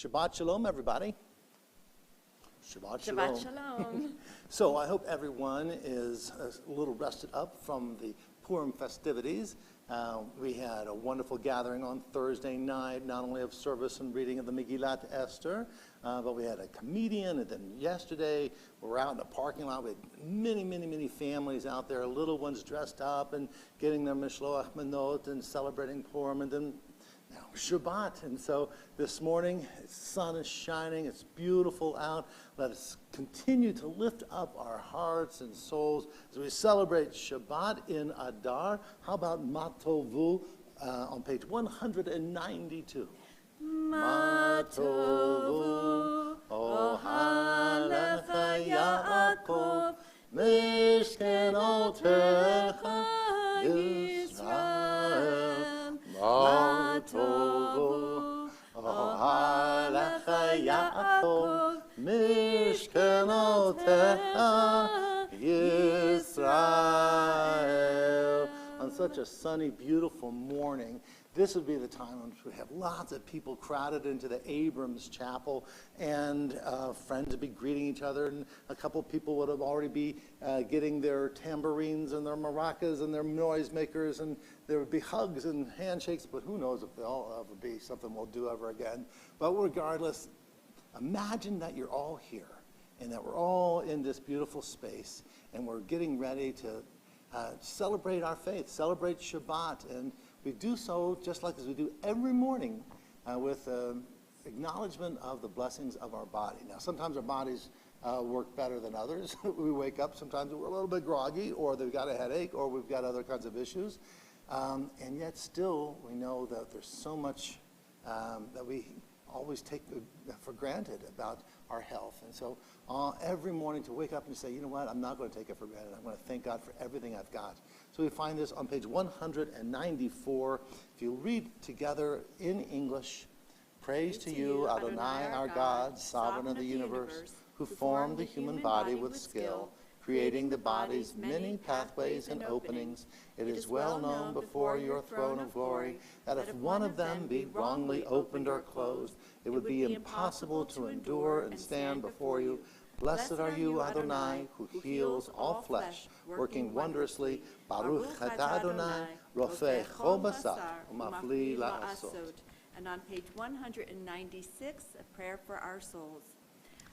Shabbat Shalom, everybody. Shabbat Shalom. Shabbat Shalom. So I hope everyone is a little rested up from the Purim festivities. We had a wonderful gathering on Thursday night, not only of service and reading of the Megillat Esther, but we had a comedian, and then yesterday we were out in the parking lot with many families out there, little ones dressed up and getting their Mishloach Manot and celebrating Purim, and then now Shabbat. And so this morning, the sun is shining, it's beautiful out. Let us continue to lift up our hearts and souls as we celebrate Shabbat in Adar. How about Matovu on page 192? Matovu, Ohalecha Yaakov, Mishkenotecha Yisrael. Matovu, Ohalecha Yaakov, Mishkenotecha Yisrael. On such a sunny, beautiful morning, this would be the time when we have lots of people crowded into the Abrams Chapel, and friends would be greeting each other, and a couple people would have already be getting their tambourines and their maracas and their noisemakers, and there would be hugs and handshakes, but who knows if they'll ever be something we'll do ever again. But regardless, imagine that you're all here, and that we're all in this beautiful space, and we're getting ready to celebrate our faith, celebrate Shabbat, and we do so just like as we do every morning with acknowledgement of the blessings of our body. Now, sometimes our bodies work better than others. We wake up, sometimes we're a little bit groggy, or they've got a headache, or we've got other kinds of issues. And yet still, we know that there's so much that we always take for granted about our health. And so every morning to wake up and say, you know what, I'm not going to take it for granted. I'm going to thank God for everything I've got. So we find this on page 194. If you read together in English, praise to you, Adonai, our God, sovereign of the universe, who formed the human body with skill, creating the body's many pathways and openings. It is well known before your throne of glory that if one of them be wrongly opened or closed, it would be impossible to endure and stand before you. Blessed are you, Adonai, who heals all flesh, working wondrously. Baruch atah Adonai, rofeh chol basar, umafli la'asot. And on page 196, a prayer for our souls.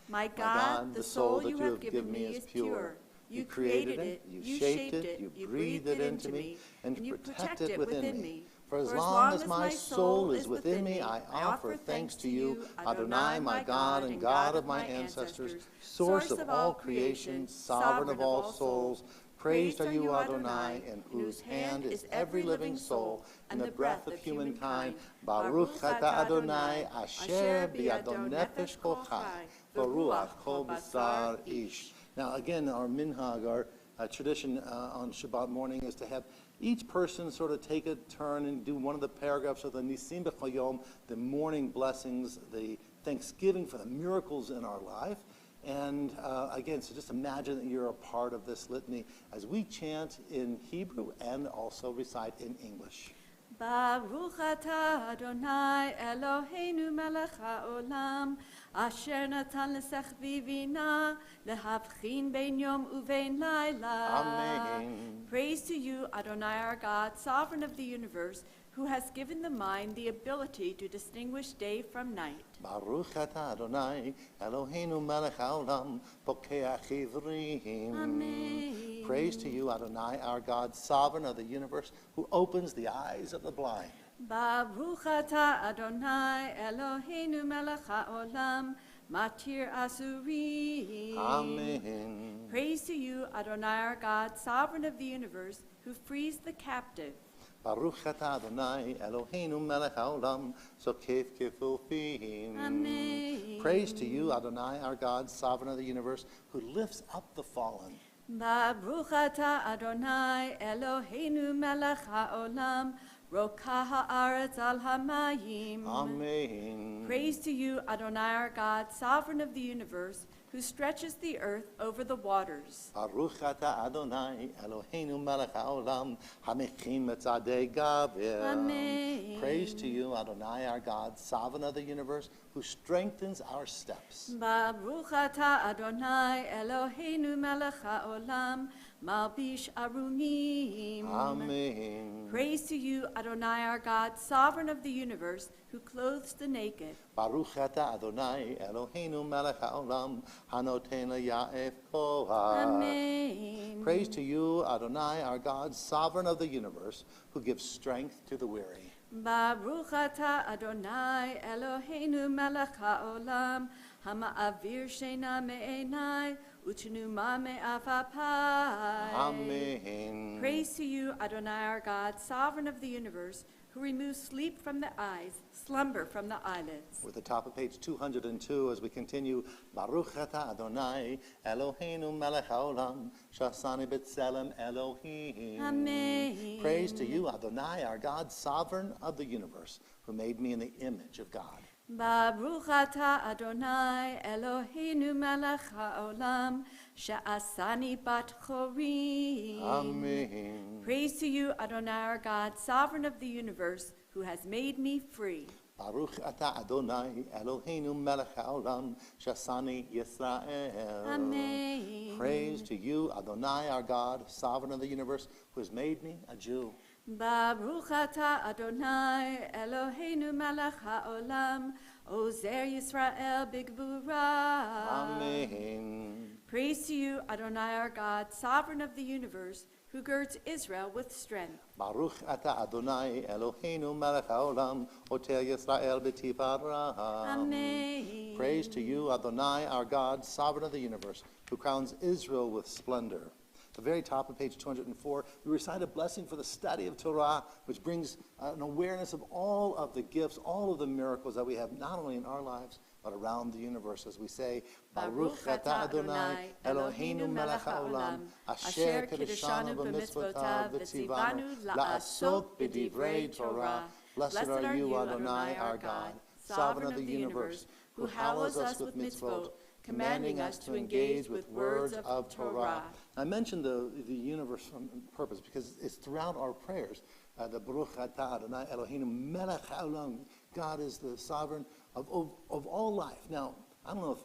My God, the soul you have given me is pure. You created it, you shaped it, you breathed it into me, and you protect it within me. For as long as my soul is within me, I offer thanks to you, Adonai, my God and God of my ancestors, source of all creation, sovereign of all souls. Praised are you, Adonai, in whose hand is every living soul and the breath of humankind. Baruch atah Adonai, asher biyado nefesh kol chai, v'ruach kol basar ish. Now again, our minhag, our tradition on Shabbat morning is to have each person sort of take a turn and do one of the paragraphs of the Nisim B'Chayom, the morning blessings, the thanksgiving for the miracles in our life. And again, so just imagine that you're a part of this litany as we chant in Hebrew and also recite in English. Baruch atah Adonai Eloheinu melech haolam, asher natan l'sechvivina lehavchin bein yom uvein laila. Amen. Praise to you, Adonai our God, sovereign of the universe, who has given the mind the ability to distinguish day from night. Baruch atah Adonai Eloheinu melech haolam, pokeach ivrim. Amen. Praise to you, Adonai, our God, sovereign of the universe, who opens the eyes of the blind. Baruch atah Adonai Eloheinu melech haolam, matir asurim. Amen. Praise to you, Adonai our God, sovereign of the universe, who frees the captive. Baruch atah Adonai Eloheinu melech haolam, sokef kefufim. Amen. Praise to you, Adonai, our God, sovereign of the universe, who lifts up the fallen. Baruch atah Adonai Eloheinu melech haolam, rokah haaretz al hamayim. Amen. Praise to you, Adonai our God, sovereign of the universe, who stretches the earth over the waters. Baruch atah Adonai Eloheinu melech haolam hamekim et tzadei gavir. Amen. Praise to you, Adonai, our God, sovereign of the universe, who strengthens our steps. Baruch atah Adonai Eloheinu melech haolam malbish arunim. Amen. Praise to you, Adonai, our God, sovereign of the universe, who clothes the naked. Baruch atah Adonai Eloheinu melech haolam hanoten la'ya'ef koach. Amen. Praise to you, Adonai, our God, sovereign of the universe, who gives strength to the weary. Baruch atah Adonai Eloheinu melech haolam hama'avir sheina me'enai u'tnuma me'afapai. Amen. Praise to you, Adonai, our God, sovereign of the universe, who removes sleep from the eyes, slumber from the eyelids. We're at the top of page 202 as we continue. Baruch atah Adonai Eloheinu melech haolam shasani b'tselem Elohim. Amen. Praise to you, Adonai, our God, sovereign of the universe, who made me in the image of God. Baruch atah Adonai Eloheinu melech haolam she'asani bat chorim. Amen. Praise to you, Adonai, our God, sovereign of the universe, who has made me free. Baruch atah Adonai Eloheinu melech haolam shasani Yisrael. Amen. Praise to you, Adonai, our God, sovereign of the universe, who has made me a Jew. Baruch atah Adonai Eloheinu melech haolam ozer Yisrael b'gvura. Amen. Praise to you, Adonai, our God, sovereign of the universe, who girds Israel with strength. Baruch atah Adonai Eloheinu melech haolam oter Yisrael b'tifara. Amen. Praise to you, Adonai, our God, sovereign of the universe, who crowns Israel with splendor. At the very top of page 204, we recite a blessing for the study of Torah, which brings an awareness of all of the gifts, all of the miracles that we have, not only in our lives, but around the universe, as we say, Baruch atah Adonai Eloheinu melech haolam asher kiddushanu b'mitzvotav v'tzivanu la'asok b'divrei Torah. Blessed are you, Adonai, our God, sovereign of the universe, who hallows us with mitzvot, commanding us to engage with words of Torah. I mentioned the universe on purpose because it's throughout our prayers. The Baruch atah Adonai Eloheinu melech haolam. God is the sovereign of all life. Now, I don't know if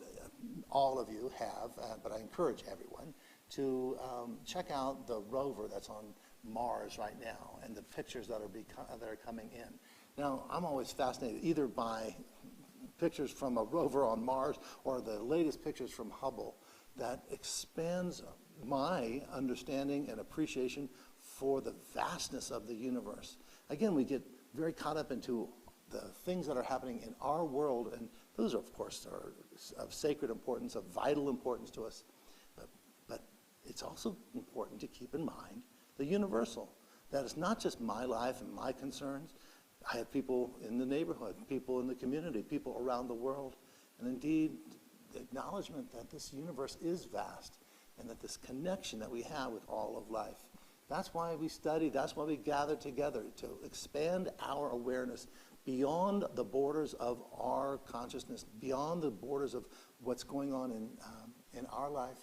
all of you have, but I encourage everyone to check out the rover that's on Mars right now and the pictures that are coming in. Now, I'm always fascinated either by pictures from a rover on Mars or the latest pictures from Hubble that expands my understanding and appreciation for the vastness of the universe. Again, we get very caught up into the things that are happening in our world, and those, of course, are of sacred importance, of vital importance to us. But it's also important to keep in mind the universal. That it's not just my life and my concerns. I have people in the neighborhood, people in the community, people around the world, and indeed the acknowledgement that this universe is vast and that this connection that we have with all of life. That's why we study, that's why we gather together, to expand our awareness beyond the borders of our consciousness, beyond the borders of what's going on in our life,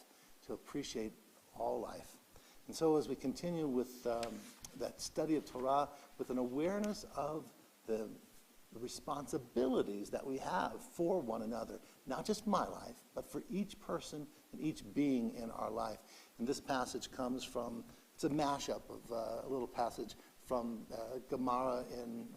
to appreciate all life. And so as we continue with that study of Torah, with an awareness of the responsibilities that we have for one another, not just my life, but for each person and each being in our life. And this passage comes from, it's a mashup of a little passage from Gemara in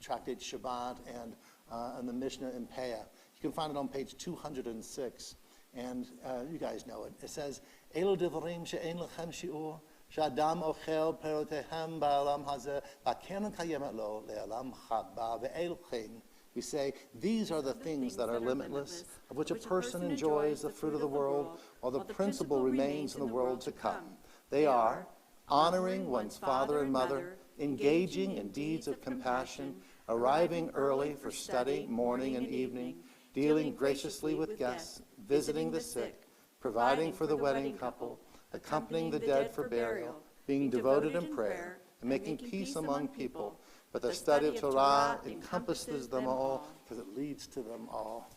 Tractate Shabbat and the Mishnah in Peah. You can find it on page 206, and you guys know it. It says, Elo devarim she'en lechem shi'ur, she'adam ochel perotehem ba'alam hazeh, va'keren kayemet lo le'alam chaba ve'elchein. We say, these are the things that are limitless, of which a person enjoys the fruit of the world, while the principle remains in the world to come. They are honoring one's father and mother, engaging in deeds of compassion, arriving early for study morning and evening, dealing graciously with guests, visiting the sick, providing for the wedding couple, accompanying the dead for burial, being devoted in prayer, and making peace among people. But the study of Torah encompasses them all because it leads to them all.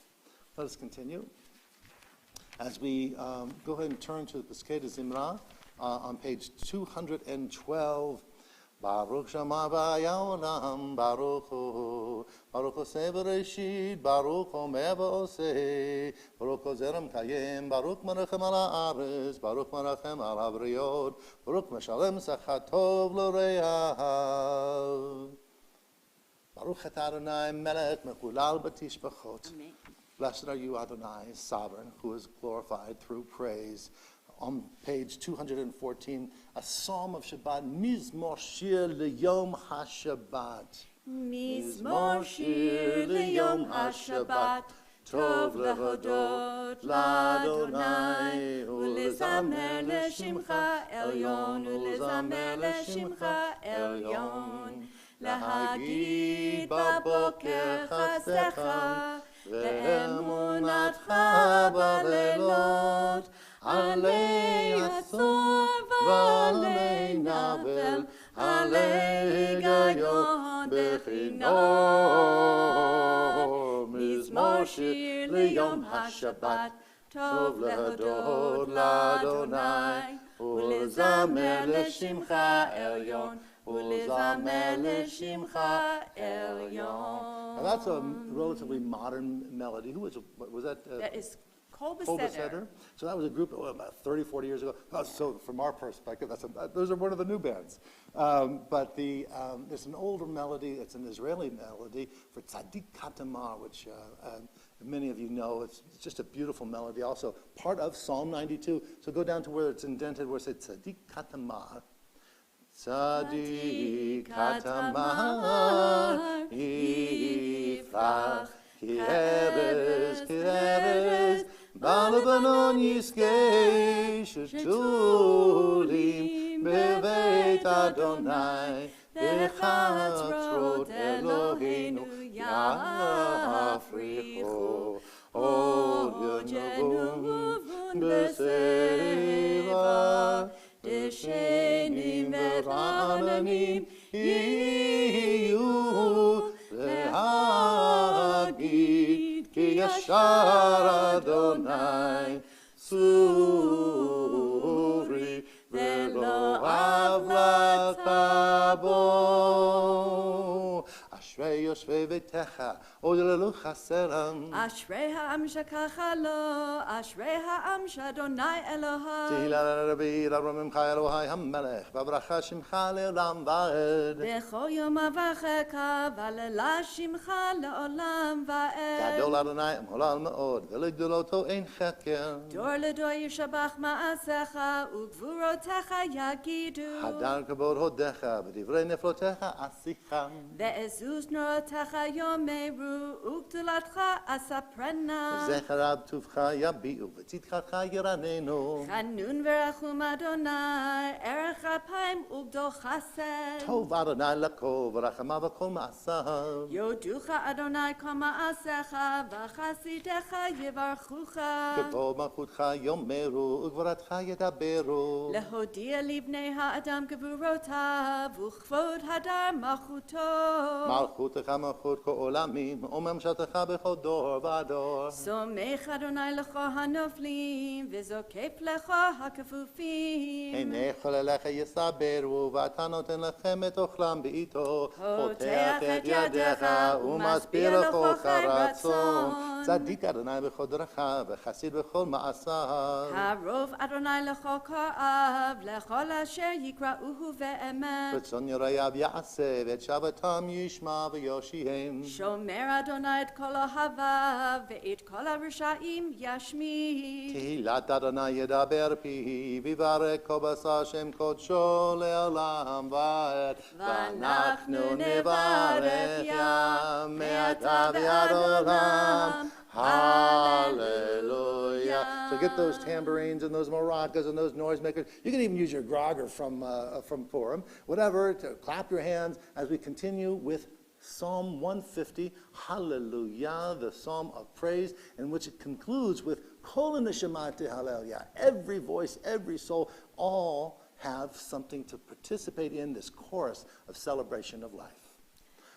Let us continue. As we go ahead and turn to the Piskei de Zimra on page 212, Baruch Shema V'Hayolam, Baruch Hu, Baruch Oseh Bereshit, Baruch Omer V'Oseh, Baruch Zerem Kayem, Baruch Merachem al Haaretz, Baruch Merachem al Habriot, Baruch Meshalem Sachar Tov L'Reav. Baruch Atah Adonai Melech Mechulal B'Tishbachot. Blessed are you, Adonai, sovereign, who is glorified through praise. On page 214, a psalm of Shabbat, Mizmor Shir L'Yom HaShabbat. Mizmor Shir L'Yom HaShabbat, Tov Lehodot L'Adonai, Ulezamer L'Shimcha Elyon, Ulezamer L'Shimcha Elyon, Lahagid Baboker Chasecha, Ve'emunatcha B'Leilot, Alei Asor V'Alei Navel, Alei Gayon B'Chinom. Mizmor Shir L'Yom HaShabbat, Tov Lehodot L'Adonai, Ulezamer L'Shimcha Elyon, Ulezamer L'Shimcha Elyon. Now that's a relatively modern melody. Who was that? That is Kol Kol Beseder. Beseder. So that was a group about 30, 40 years ago. So from our perspective, those are one of the new bands. But there's an older melody. It's an Israeli melody for Tzadik Katamar, which many of you know. It's just a beautiful melody. Also part of Psalm 92. So go down to where it's indented, where it says Tzadik Katamar. Tzadik Katamar Yifrach Ki Erez Ba'Lebanon Yizkei Shetulim Beveit Adonai Bechatzrot Eloheinu Yafrichu Od Yenuvun B'Seva Deshenim V'Rananim Yiyu Le'agid Ki Yashar Adonai Suri Ve'lo Avlat Abo Ashrei Yoshvei Beitecha Od Lelu Chaseram Ashrei ha'am shekacha lo, Ashrei ha'am sh'Adonai Elohai. Tehillah Rabbi Ramimcha Elohai HaMelech V'Bracha Shimcha Le'olam Va'ed B'cho yom avachecha, v'alela shimcha le'olam va'ed. Gadol Adonai Molal Me'od V'legdoloto Ein Cheker Dor ledor yishabach ma'asecha, u'gvurotecha yagidu. Hadar Kabod Hodecha V'divrei Neflotecha Asicham Ve'ezus norotecha yomeru, u'gdulatcha asaprena. Zecherab Tuvcha Yabi'u V'tzitchacha Yiranenu Chanun v'rachum Adonai, erech apayim u'gdol chased. Tov Adonai Lako V'rachamav V'kol Ma'asav Yoducha Adonai kol ma'asecha, v'chasidecha yivarchucha. Kevod Malchutcha Yomeru Ugvaratcha Yedaberu Lehodia livnei ha'adam gevurotav, u'chvod hadar malchuto. Malchutecha Malchut Ko'olamim U'memshatecha B'chol Dor V'Ador Somech Adonai lecho hanoflim, v'zokef lecho hakefufim. Einech Cholelecha Yisaberu V'ata noten lechem et ochlam B'ito Poteach et yadecha, U'maspir lechocha ratzon Tzadik Adonai B'chol Derecha V'chasid B'chol Ma'asav Harov Adonai lecho ko'av, lechol asher yikra'uhu ve'emet. V'tzon Yorayav Ya'aseh V'et Shabbatam Yishma V'yoshihem Shomer Adonai et kol ohavav, ve'et kol harisha'im yashmi. Tehillat Adonai Yedaber Pi V'varek Kol Basar Shem Kodsho Le'olam Va'ed V'anachnu Nevarech Yam Me'ata V'ad Olam Hallelujah. So get those tambourines and those maracas and those noisemakers. You can even use your grogger from Purim, whatever, to clap your hands as we continue with Psalm 150, Hallelujah, the Psalm of Praise, in which it concludes with Kol Neshama Hallelujah. Every voice, every soul, all have something to participate in this chorus of celebration of life.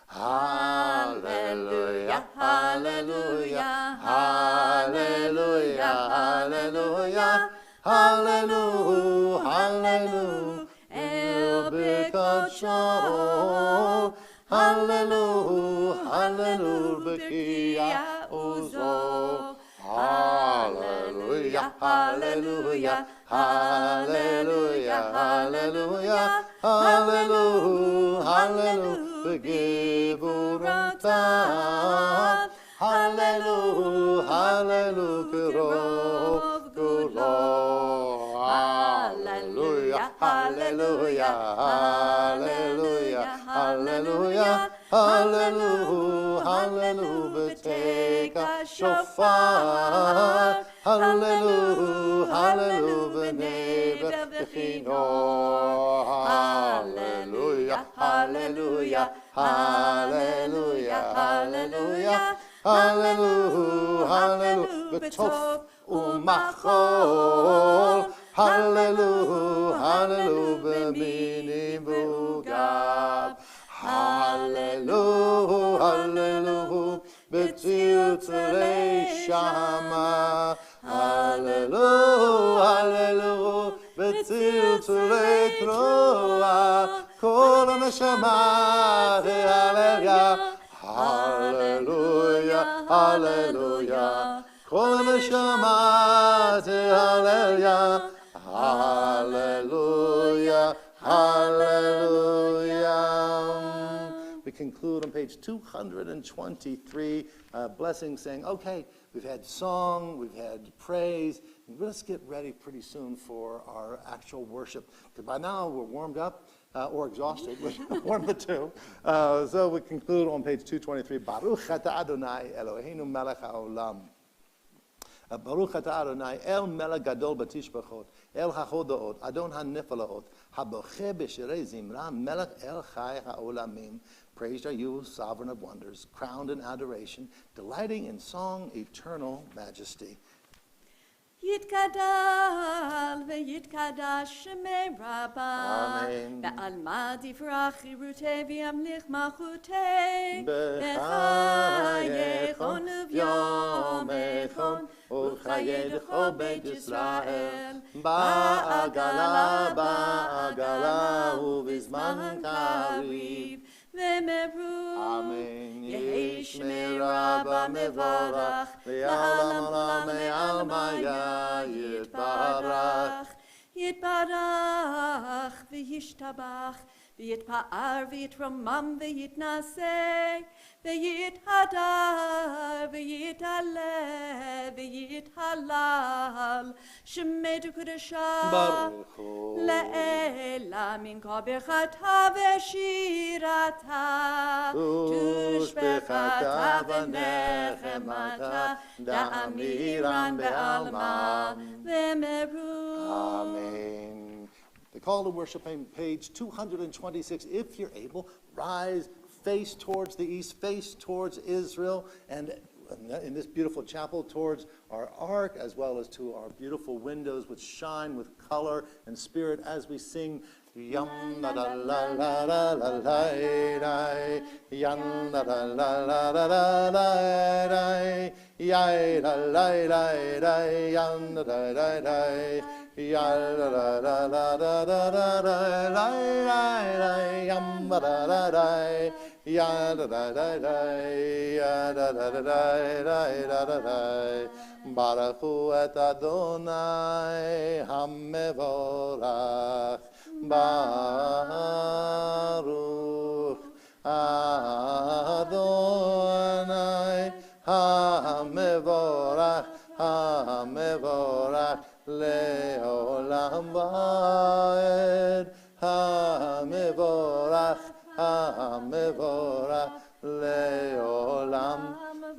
Hallelujah, hallelujah, hallelujah, hallelujah, hallelujah, hallelujah, El Birkat Shalom, hallelujah, hallelujah, Bekia Uzo. Hallelujah, hallelujah, hallelujah, hallelujah, hallelujah, hallelujah, Begivuratav, hallelujah, hallelujah, Kurov, Kurov, hallelujah, hallelujah, hallelujah, hallelujah, hallelujah, hallelujah, Beteka Shofar, hallelujah, hallelujah, Beneva Bechinor, hallelujah, hallelujah, hallelujah, hallelujah, hallelujah, hallelujah, Betof Umachol, hallelujah, hallelujah, Minim Bugab, hallelujah, hallelujah, Betziltzalei Shama, hallelujah, hallelujah, Betziltzalei Troa, Kol HaNeshama, hallelujah, hallelujah, hallelujah, Kol HaNeshama, hallelujah, hallelujah, hallelujah. We conclude on page 223, blessing, saying, okay, we've had song, we've had praise, and let's get ready pretty soon for our actual worship. Because by now we're warmed up or exhausted, one of the two. So we conclude on page 223, Baruch Ata Adonai Eloheinu melech haolam. Baruch Ata Adonai El melech gadol batishbachot El hachodaot Adon hanifalaot Haboche b'shirei zimra melech El chai haolamim. Praised are you, sovereign of wonders, crowned in adoration, delighting in song, eternal majesty. Yitkadal ve'yitkadash shemei rabba Amen. ve'alma difrach chirutei v'yamlich malchutei B'chayechon v'yomechon u'chayedecho beit Yisrael ba'agala u'bizman kariv. Amen. Yehi Shmei Rabba Mevorach, Le'alam Olam Me'almaya Yitbarach, Yitbarach v'yishtabach, v'yitpa'ar v'yitromam v'yitnaseh, v'yithadar v'yitaleh v'yithalal, Shemei Tukudashah, Le'ela minko bechata v'shirata, tushbechata v'nechemata, da'amiran be'alma v'meru. Amen. The call to worship on page 226. If you're able, rise, face towards the east, face towards Israel, and in this beautiful chapel towards our ark, as well as to our beautiful windows which shine with color and spirit as we sing Yam la la la la la la la Yam la la la la la la la Ya la la la la Yam la la la la Ya la la la la la la la la Yam la la la la Ya da da da da, ya da da da da da da. Baruch et Adonai Hamevorach. Baruch Adonai Hamevorach. Hamevorach leolam vaed. Hamevorach. Hamevorach leolam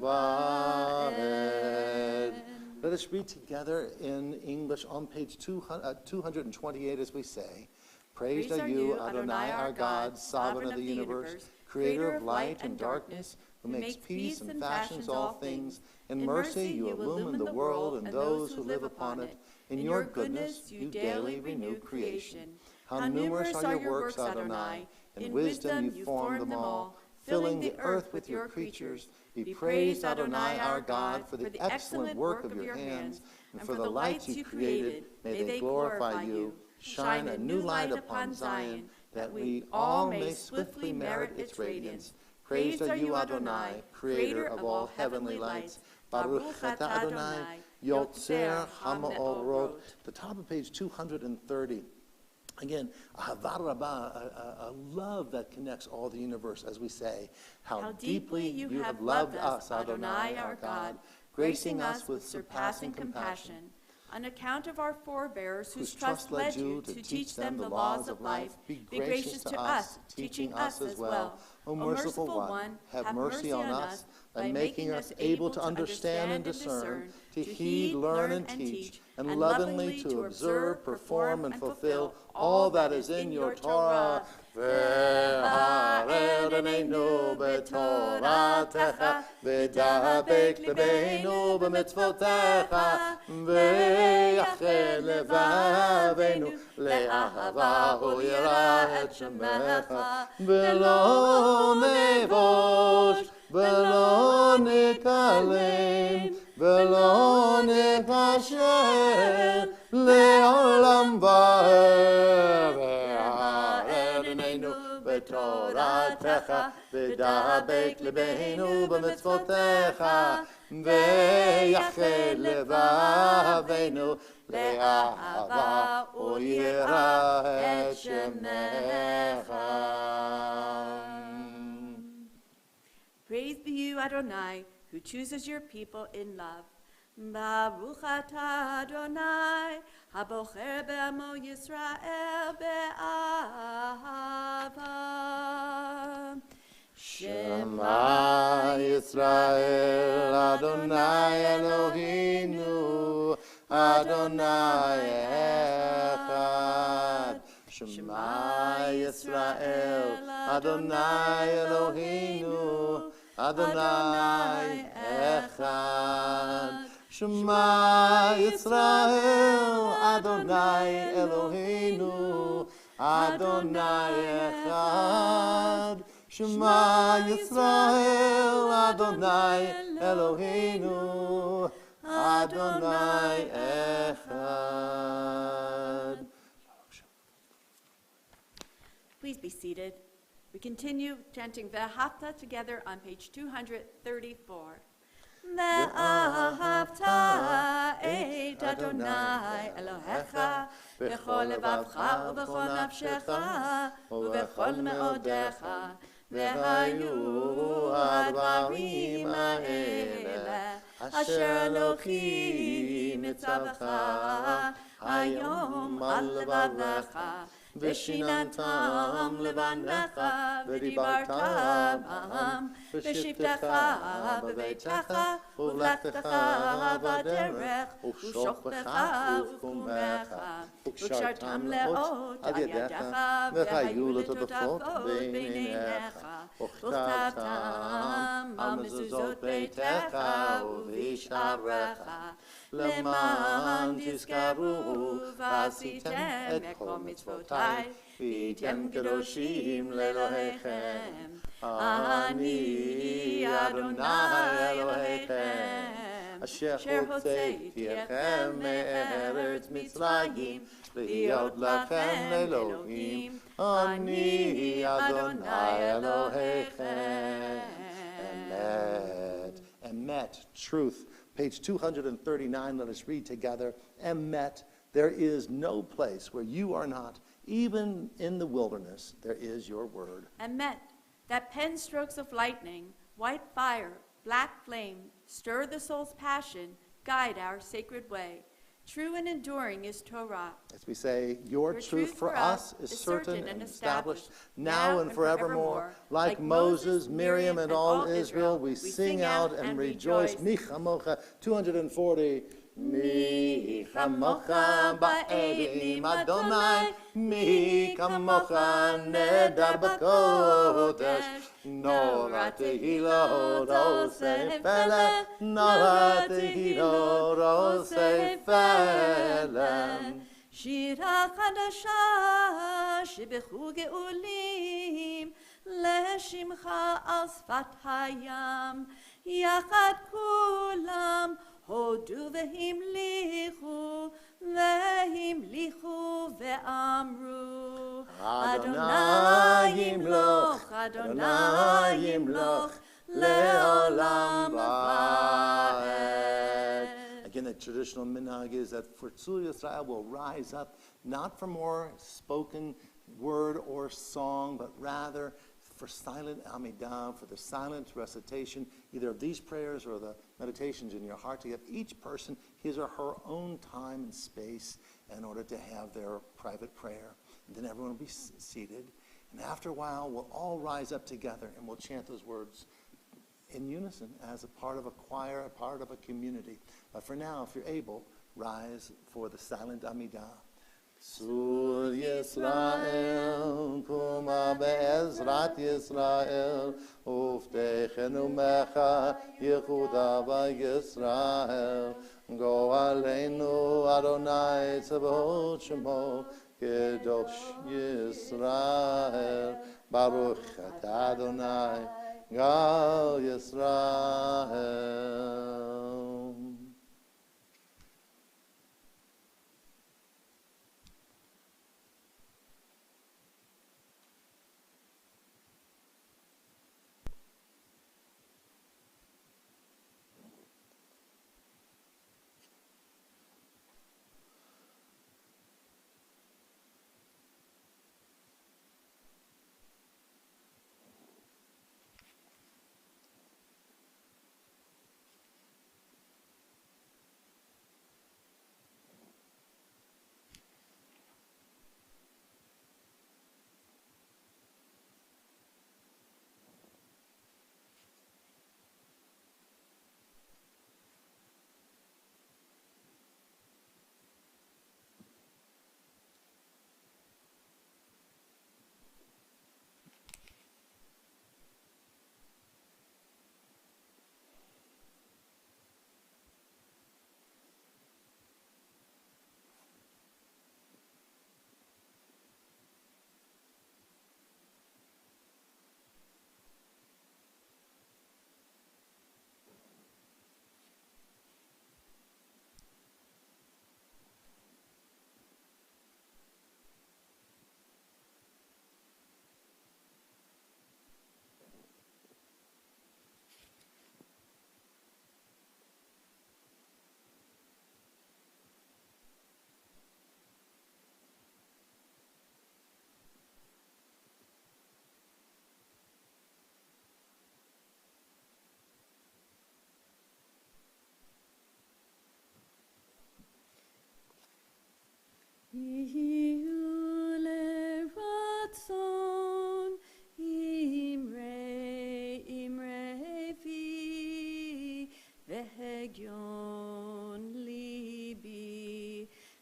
vaed. Let us read together in English on page 228 as we say, Praised are you, Adonai, our God, sovereign of the universe, creator of light and darkness, who makes peace and fashions all things. In mercy you illumine the world and those who live upon it. In your goodness you daily renew creation. How numerous are your works, Adonai! In wisdom you form them all. filling the earth with your creatures. Be praised, Adonai, our God, for the excellent work of your hands, and for the lights you created. May they glorify you. Shine a new light upon Zion, that we all may swiftly merit its radiance. Praised are you, Adonai, creator of all heavenly lights. Baruch atah Adonai, Yotzer Hamaorot. The top of page 230. Again, Haftarah, a love that connects all the universe, as we say. How deeply you have loved us, Adonai, our God, gracing us with surpassing compassion. On account of our forebears whose trust led you to teach them the laws of life, be gracious to us, teaching us as well. O merciful one, have mercy on us by making us able to understand and discern, to heed, learn, and teach, and lovingly to observe, perform, and fulfill all that is in your Torah. V'harereneinu b'toratecha, v'dabek lebeinu b'mitzvotecha, v'yachel levaveinu le'ahava u'yirah et shemecha, v'lo nevosh, v'lo nikalem, v'lo nikasher, le'olam va'ed. בתורתך, ודבק לבנו במצוותיך, ויחל לבבנו לאהבה וליראה את שמך. Praise be you, Adonai, who chooses your people in love. Baruch atah Adonai, habocher be'amo Yisrael be'ahava. Shema Yisrael, Adonai Eloheinu, Adonai echad. Shema Yisrael, Adonai Eloheinu, Adonai echad. Shema Yisrael, Adonai Eloheinu, Adonai echad. Shema Yisrael, Adonai Eloheinu, Adonai echad. Please be seated. We continue chanting Haftarah together on page 234. ואהבת את אדוני אלוהיך בכל לבבך ובכל נפשך ובכל מאודיך, והיו הדברים האלה אשר אלוהי מצווך היום על לבבך, ושיננתם לבניך ודיברת בם בשבתך בביתך ובלכתך בדרך ושוכבך ובקומך, וקשרתם לאות על ידך והיו לטוטפות בעיניך, וכתבתם על מזוזות ביתך ובשעריך, למען תזכרו ועשיתם את כל מצוותיי, והייתם קדושים לאלוהיכם. אני אדוני אלוהיכם, אשר הוצאתי אתכם מארץ מצרים, להיות לכם לאלוהים. אני אדוני אלוהיכם. Emet, truth. Page 239, let us read together. Emet, there is no place where you are not, even in the wilderness, there is your word. Emet, that pen strokes of lightning, white fire, black flame, stir the soul's passion, guide our sacred way. True and enduring is Torah. As we say, your truth for us is certain and established now and forevermore. Like Moses, Miriam, and all Israel, we sing out and rejoice. Mi chamocha, 240. Mi chamocha ba'edim Adonai, mi chamocha nedar b'kodesh. Nora tehilot osei felem, Nora tehilot osei felem. שירה חדשה שבחו גאולים, לשמך על שפת הים, יחד כולם הודו והמליכו, ואמרו, אדוני ימלוך, אדוני ימלוך, לעולם ועד. Again, the traditional minhag is that for Tzul Yisrael will rise up, not for more spoken word or song, but rather for silent Amidah, for the silent recitation, either of these prayers or the meditations in your heart, to give each person his or her own time and space in order to have their private prayer. And then everyone will be seated. And after a while, we'll all rise up together and we'll chant those words in unison as a part of a choir, a part of a community. But for now, if you're able, rise for the silent Amidah. Tzul Yisrael, Kuma be'ezrat Yisrael, Uftechenu mecha, Yehuda v'Yisrael, Go aleinu Adonai Tzavot Shemo, Kedosh Yisrael, Baruch atah Adonai, Gal Yisrael.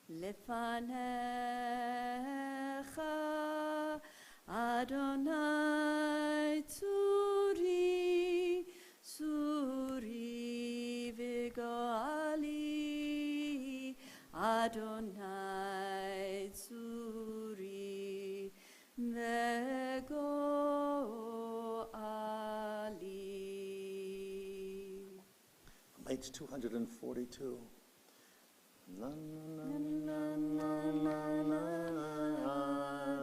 לפניך, אדוני צורי, צורי וגואלי, אדוני צורי וגואלי. Page 242. Na, na, na, na, na, na,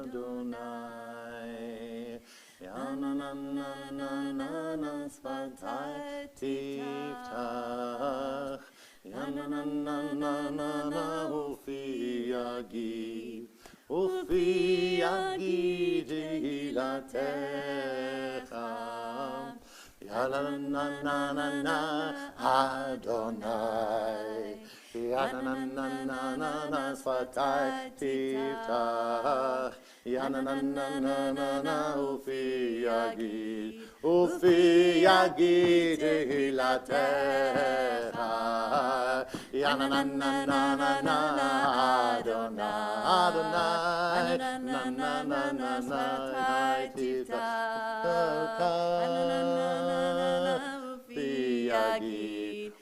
Adonai. Ya na na na na na na sfatai tiftach. Ya na na na na na na ufi yagid. Ufi yagid hilatecha. Ya na na na na na Adonai. Ya na na na na na na sfatai tiftach. Ya na na na na na na ufi yagid hilatecha. Ya na na na na na na Adonai, Adonai. Na na na na na tiftach.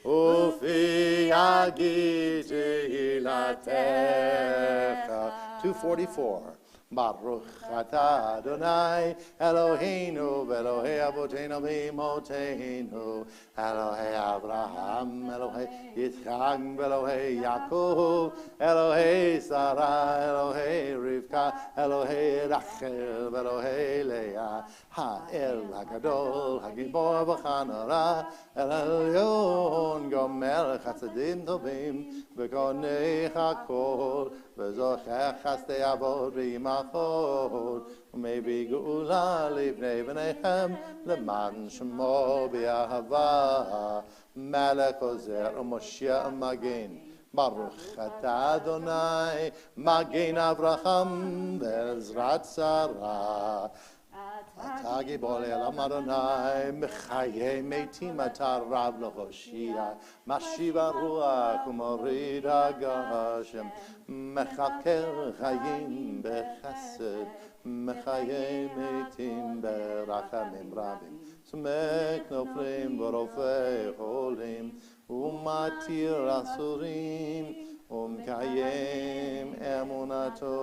Ufi yagid hilatecha. 244. Baruch atah Adonai Eloheinu Elohei Avotenu v'Imotenu Elohei Abraham Elohei Yitzchak Elohei Yaakov Elohei Sarah Elohei Rivka Elohei Rachel Elohei Leah Ha'el HaGadol HaGibor v'Chanara El Elyon Gomer Chasadim Tovim V'Konei HaKol V'Zochech Chasdei Avot V'Imachot U'Mevi Geula Livnei V'Nechem L'man Shemo B'Ahava Melech Ozer U'Moshiach Magen Baruch atah Adonai Magen Avraham Ve'ezrat Sarah Atah Gibor Elam Adonai Mechaye Meitim Atah Rav L'Hoshia Mashiva Ruach U'Morid HaGashem Mechaker Chayim B'Chesed Mechaye Meitim B'Rachamim Rabim Tzmek Noflim V'Rofei Cholim U'Matir Asurim U'Mkayem Emunato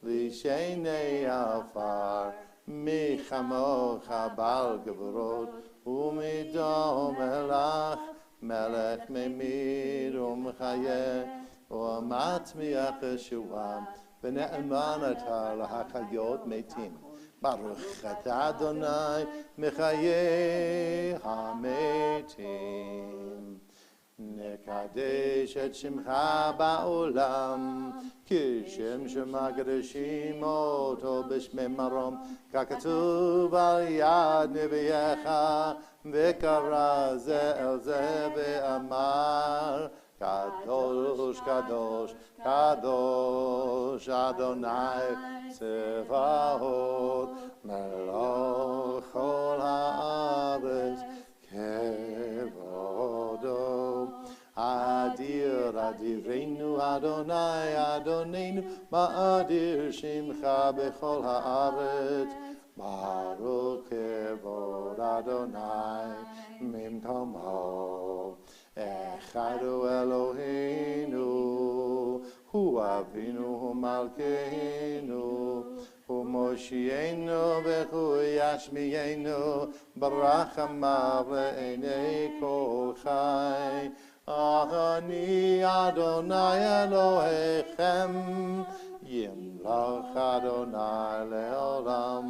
L'Shenei Afar Michamocha Bal Gevorot U'Midom Elach Melech Memid U'Mchayeh U'Matmiach Yeshua V'Ne'eman Atah L'Hachayot Meitim Baruch atah Adonai Mechayeh HaMeitim Nekadesh et Shemcha ba'olam Kishem Shemagdashim Oto B'Shmei Marom Kakatuv al Yad Neviyecha V'Kara Ze El Ze Ve'amar Kadosh, Kadosh, Kadosh Adonai Tzevaot Melech Chol Haaretz Kevodo Adir Adirenu Adonai Adonenu Ma'adir Shimcha Bechol Haaretz Baruch Kevod Adonai Mimkomo Echadu Eloheinu Hu Avinu Hu Malkeinu Hu Moshienu V'Hu Yashmienu Barachamav Le'enei Kol Chai Ani Adonai Elohechem Yimlach Adonai Le'olam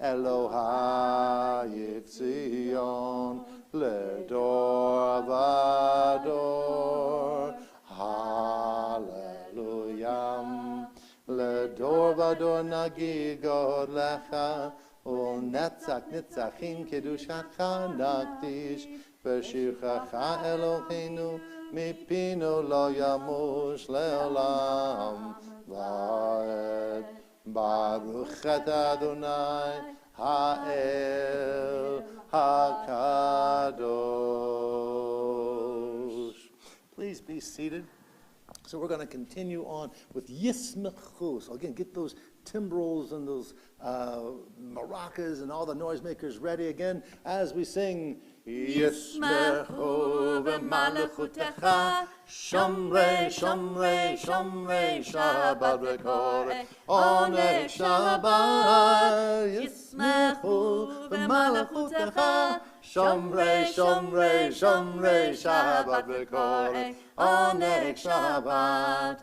Elohai Tzion Ledor Vador Hallelujah Ledor Vador Nagigod Lecha U'netzach Nitzachim Kedushacha Nakdish V'shirchacha Eloheinu Mipinu Lo Yamush Le'olam Va'ed Baruch atah Adonai Ha'el HaKadosh. Please be seated. So we're going to continue on with Yismechu. So again, get those timbrels and those maracas and all the noisemakers ready again as we sing Yismechu v'malachutecha Shomrei, Shomrei, Shomrei Shabbat v'koreh Oneg Shabbat Yismechu v'malachutecha Shomrei, Shomrei, Shomrei Shabbat v'koreh Oneg Shabbat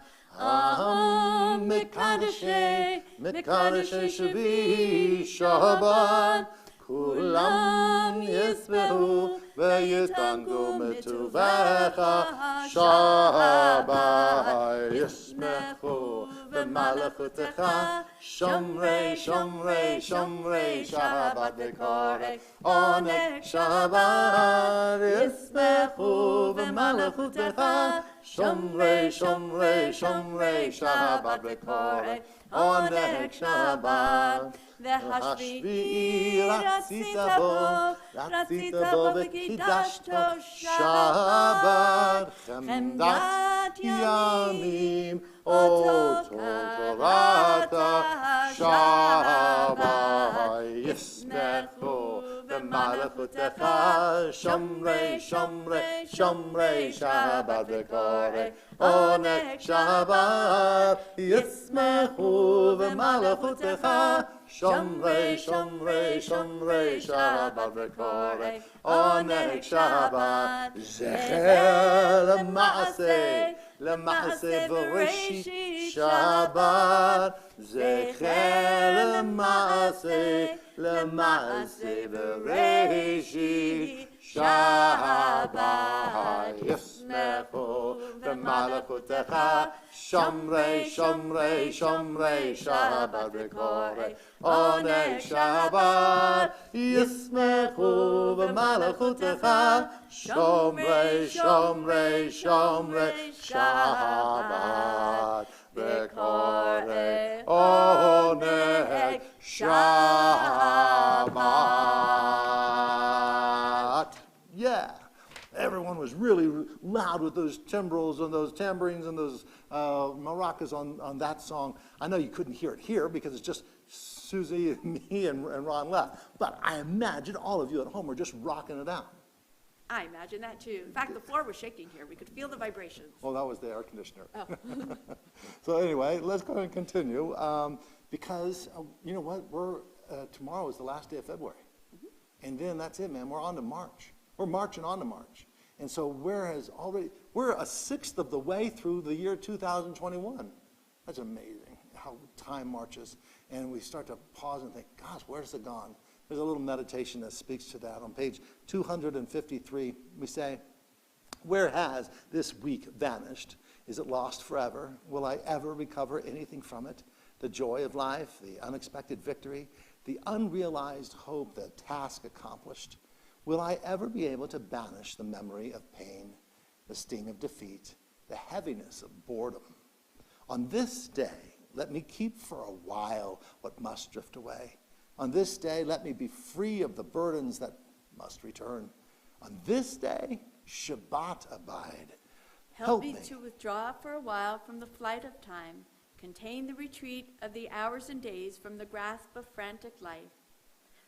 Mekadeshei, Mekadeshei Shavi Shabbat Kulam Yismehu V'yitangu Metuvecha Shabbat Yismechu V'malachutecha Shomrei, Shomrei, Shomrei Shabbat v'koreh Oneg Shabbat Yismechu V'malachutecha Shomrei, Shomrei, Shomrei Shabbat v'koreh Oneg Shabbat V'hashvi'i ratzita bo v'kidashto Shabbat Chemdat yamim oto torata Shabbat Yismechu v'malachutecha malachutecha, shomrei, shomrei, shomrei Shabbat v'korei oneg Shabbat, yismechu v'malachutecha, shomrei, shomrei, shomrei Shabbat v'korei oneg Shabbat, zecher למעשה בראשית שבת, זכר למעשה בראשית שבת, ישמחו במלכותך, שומרי שומרי שומרי שבת וקוראי עונג שבת, ישמחו במלכותך, שומרי שומרי שומרי שבת וקוראי עונג Shabbat. Yeah. Everyone was really loud with those timbrels and those tambourines and those maracas on that song. I know you couldn't hear it here because it's just Susie and me and Ron left. But I imagine all of you at home were just rocking it out. I imagine that too. In fact, the floor was shaking here. We could feel the vibrations. Well, that was the air conditioner. Oh. So anyway, let's go and continue because you know what? Tomorrow is the last day of February. Mm-hmm. And then that's it, man. We're on to March. We're marching on to March. And so we're a sixth of the way through the year 2021. That's amazing how time marches. And we start to pause and think, gosh, where's it gone? There's a little meditation that speaks to that. On page 253, we say, where has this week vanished? Is it lost forever? Will I ever recover anything from it? The joy of life, the unexpected victory, the unrealized hope, the task accomplished. Will I ever be able to banish the memory of pain, the sting of defeat, the heaviness of boredom? On this day, let me keep for a while what must drift away. On this day, let me be free of the burdens that must return. On this day, Shabbat abide. Help me to withdraw for a while from the flight of time, contain the retreat of the hours and days from the grasp of frantic life.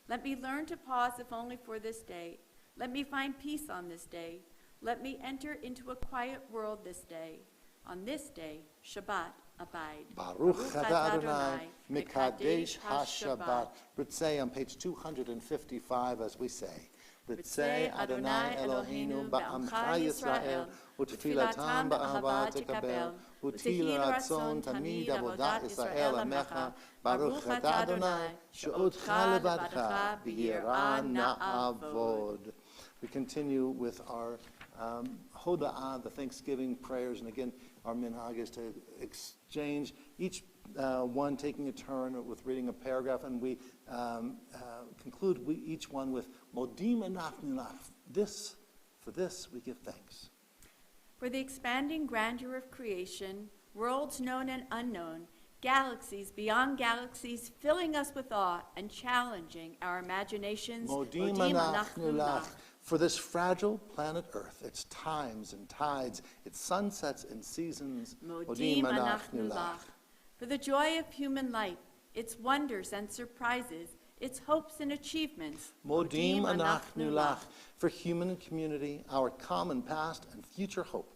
Let me learn to pause if only for this day. Let me find peace on this day. Let me enter into a quiet world this day. On this day, Shabbat abide. Baruch atah Adonai, Mekadesh HaShabbat. Ritzei on page 255 as we say. Ritzei Adonai Eloheinu ba'amcha Yisrael, u'tefilatam ba'ahava tekabel, u'til ratzon tamid avodat Yisrael amecha, Baruch atah Adonai, she'odcha levadcha, b'yirah na'avod. We continue with our Hoda'ah, the Thanksgiving prayers, and again, our minhag is to exchange, each one taking a turn with reading a paragraph, and we conclude each one with Modim Anachnu Lach. For this we give thanks. For the expanding grandeur of creation, worlds known and unknown, galaxies beyond galaxies, filling us with awe and challenging our imaginations. Modim Anachnu Lach. For this fragile planet Earth, its times and tides, its sunsets and seasons. Modim Anachnu Lach. For the joy of human life, its wonders and surprises, its hopes and achievements. Modim Anachnu Lach. For human community, our common past and future hope,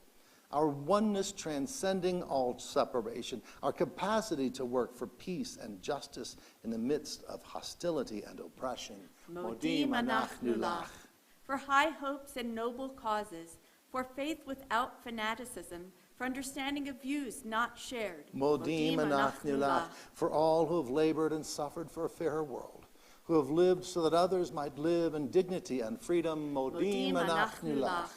our oneness transcending all separation, our capacity to work for peace and justice in the midst of hostility and oppression. Modim Anachnu Lach. For high hopes and noble causes, for faith without fanaticism, for understanding of views not shared. Modim Anachnu Lach. For all who have labored and suffered for a fairer world, who have lived so that others might live in dignity and freedom. Modim Anachnu Lach.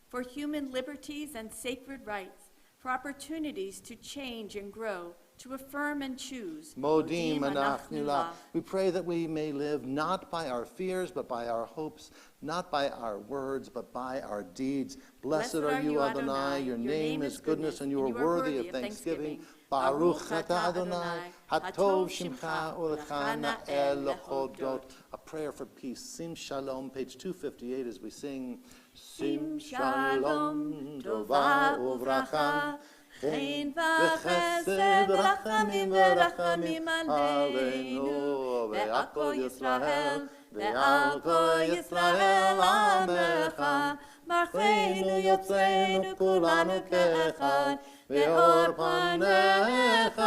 For human liberties and sacred rights, for opportunities to change and grow, to affirm and choose. Modim Anachnu Lach. We pray that we may live not by our fears, but by our hopes, not by our words, but by our deeds. Blessed are you, Adonai. Your name is goodness, and you are worthy of thanksgiving. Baruch atah Adonai, hatov shimcha ulecha na'el lechodot. A prayer for peace. Sim Shalom, page 258, as we sing. Sim Shalom, tova uvracha, חן וחסד ורחמים ורחמים עלינו ועל כל ישראל ועל כל ישראל עמך ברכנו יוצאנו כולנו כאחד באור פניך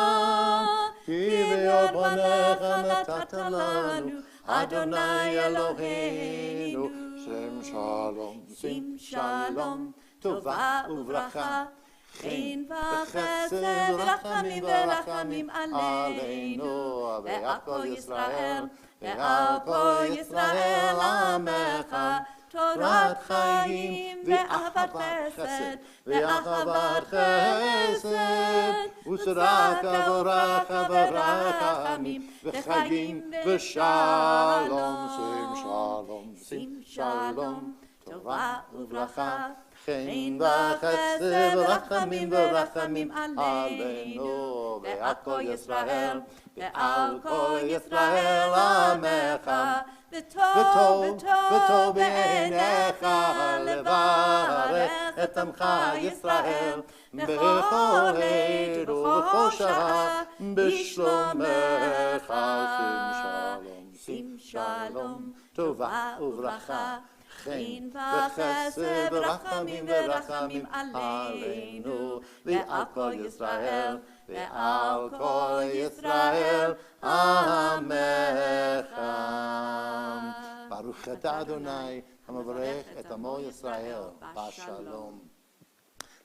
כי באור פניך נתת לנו אדוני אלוהינו שם שלום, שים שלום טובה וברכה חן וחסד ורחמים ורחמים עלינו ועל כל ישראל ועל כל ישראל עמך תורת חיים ואהבת חסד ואהבת חסד וצדקה וברכה ורחמים וחגים ושלום שים שלום, שים שלום טובה וברכה חן וחסד ורחמים ורחמים עלינו ועל כל ישראל ועל כל ישראל עמך וטוב בעיניך לברך את עמך ישראל בכל עת ובכל שעה בשלומך שים שלום טובה וברכה חן וחסד ורחמים ורחמים עלינו ועל כל ישראל ועל כל ישראל עמך. ברוך אתה אדוני המברך את עמו ישראל בשלום.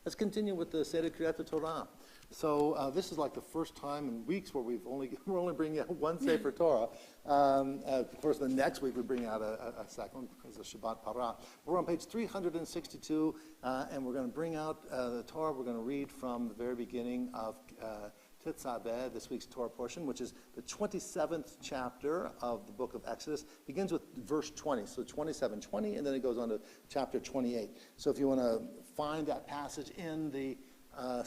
Let's continue with the Seder Kriyat Torah. So this is like the first time in weeks where we're only bringing out one Sefer Torah. Of course, the next week we bring out a second because of Shabbat Parah. We're on page 362, and we're going to bring out the Torah. We're going to read from the very beginning of Tetzaveh, this week's Torah portion, which is the 27th chapter of the book of Exodus. It begins with verse 20, so 27:20, and then it goes on to chapter 28. So if you want to find that passage in the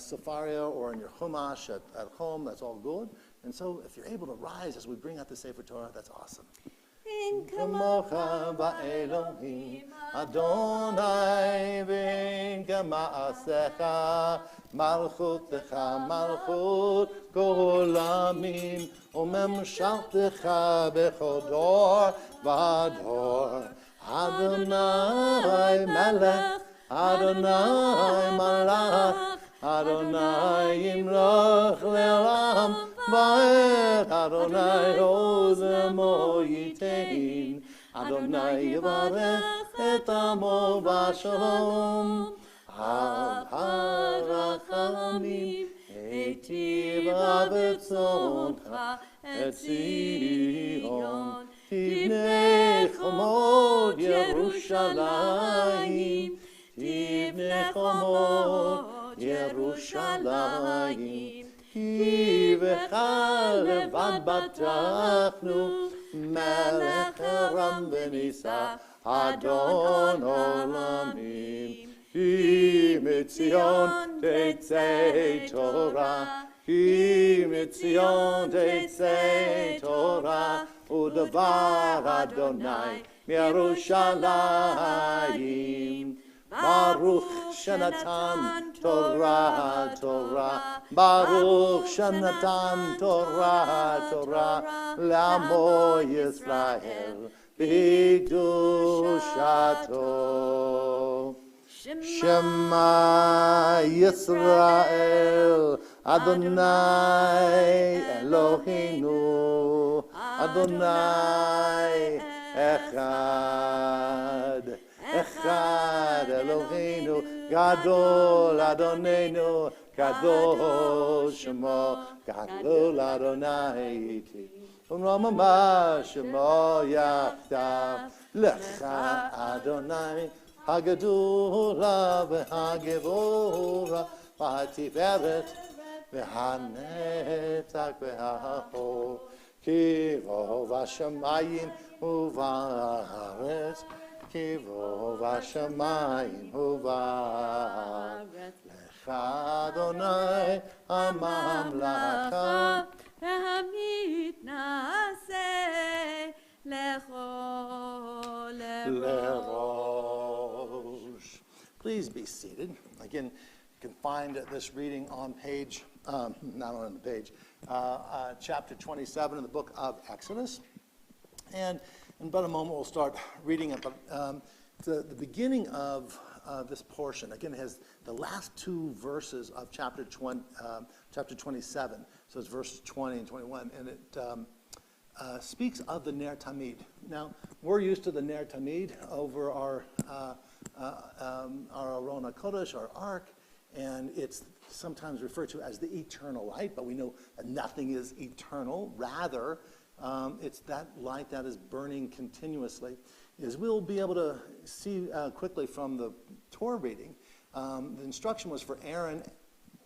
Sefaria or in your Chumash at home, that's all good. And so if you're able to rise as we bring out the Sefer Torah, that's awesome. In Kamocha ba'Elohim Adonai v'in kama'asecha malchutecha malchut kol amim umemshaltecha bechol dor v'ador Adonai melech Adonai malach Adonai yimloch le'olam va'ed Adonai ozemo yitein Adonai yivarech et amo v'shalom Al harachamim eitiv avetzoncha et Zion Tibnei chomod Yerushalayim Tibnei chomod Yerushalayim כי בך לבד בטחנו מלך רם ונישא אדון עולמים כי מציון תצא תורה כי מציון תצא תורה ודבר אדוני מירושלים Baruch Shenatan Torah Torah Baruch Shenatan Torah Torah L'amo Yisrael B'kedushato Shema Yisrael Adonai Eloheinu Adonai Echad Echad Eloheinu Gadol Adonenu Gadol Shemo Gadol Adonai Iti Umramama Shemo Yachtav Lecha Adonai Hagadula V'Hagevora V'Hatiferet V'Hanetzach V'Hahor Kivo V'Shamayim U'Va'aretz Kivo v'shamayim u'va'aretz Lecha Adonai hamamlacha והמתנשא לכל lerosh. Please be seated. Again, can find this reading on page, not on the page, chapter 27 in the book of Exodus. And in about a moment, we'll start reading it. But the beginning of this portion, again, has the last two verses of chapter 27. So it's verses 20 and 21. And it speaks of the Ner Tamid. Now, we're used to the Ner Tamid over our Aron HaKodesh, our Ark. And it's sometimes referred to as the eternal light, but we know that nothing is eternal. Rather, it's that light that is burning continuously. As we'll be able to see quickly from the Torah reading, the instruction was for Aaron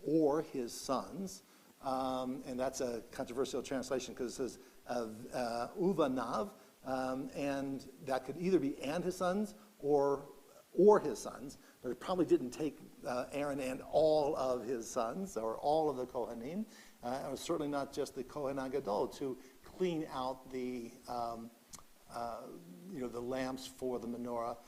or his sons, and that's a controversial translation because it says Uvanav, and that could either be and his sons or his sons, but it probably didn't take Aaron and all of his sons or all of the Kohanim. It was certainly not just the Kohen HaGadol to clean out the lamps for the menorah,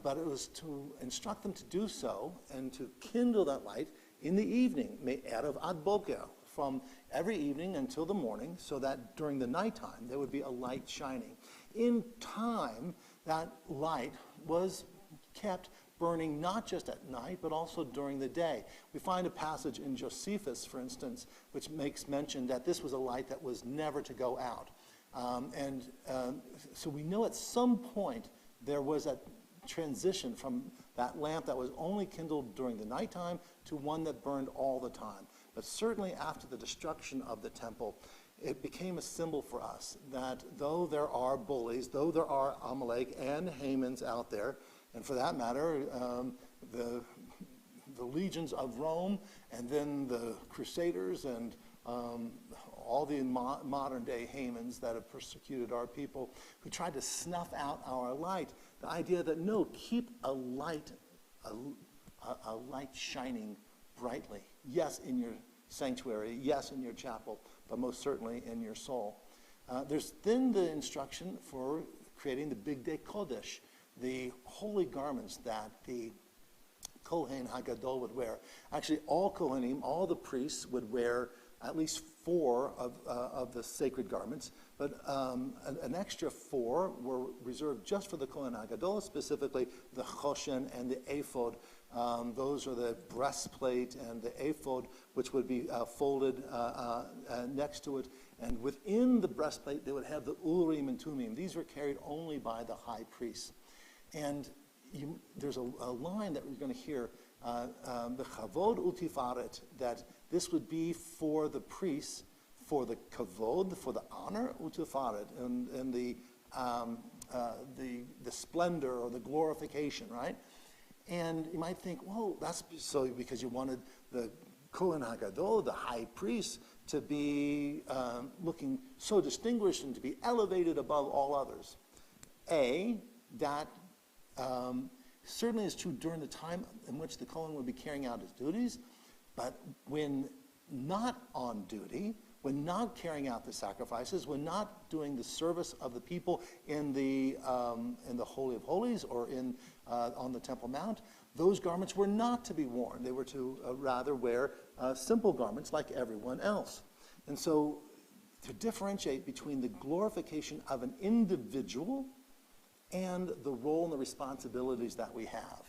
but it was to instruct them to do so and to kindle that light in the evening, erev ad boker, from every evening until the morning, so that during the nighttime there would be a light shining. In time, that light was kept burning not just at night, but also during the day. We find a passage in Josephus, for instance, which makes mention that this was a light that was never to go out. So we know at some point there was a transition from that lamp that was only kindled during the nighttime to one that burned all the time. But certainly after the destruction of the temple, it became a symbol for us that though there are bullies, though there are Amalek and Hamans out there, and for that matter, the legions of Rome, and then the Crusaders, and all the modern day Hamans that have persecuted our people, who tried to snuff out our light. The idea that no, keep a light shining brightly. Yes, in your sanctuary. Yes, in your chapel, but most certainly in your soul. There's then the instruction for creating the Bigdei Kodesh, the holy garments that the Kohen HaGadol would wear. Actually, all Kohanim, all the priests would wear at least 4 of the sacred garments, but an extra 4 were reserved just for the Kohen HaGadol, specifically the Choshen and the ephod. Those are the breastplate and the ephod, which would be folded next to it. And within the breastplate, they would have the Urim and Tumim. These were carried only by the high priest. And there's a line that we're going to hear, the Chavod Utifaret, that this would be for the priests, for the kavod, for the honor, Utifaret, and the splendor or the glorification, right? And you might think, well, that's so because you wanted the Kohen HaGadol, the high priest, to be looking so distinguished and to be elevated above all others. That certainly is true during the time in which the Kohen would be carrying out his duties, but when not on duty, when not carrying out the sacrifices, when not doing the service of the people in the Holy of Holies or on the Temple Mount, those garments were not to be worn. They were to rather wear simple garments like everyone else. And so to differentiate between the glorification of an individual and the role and the responsibilities that we have.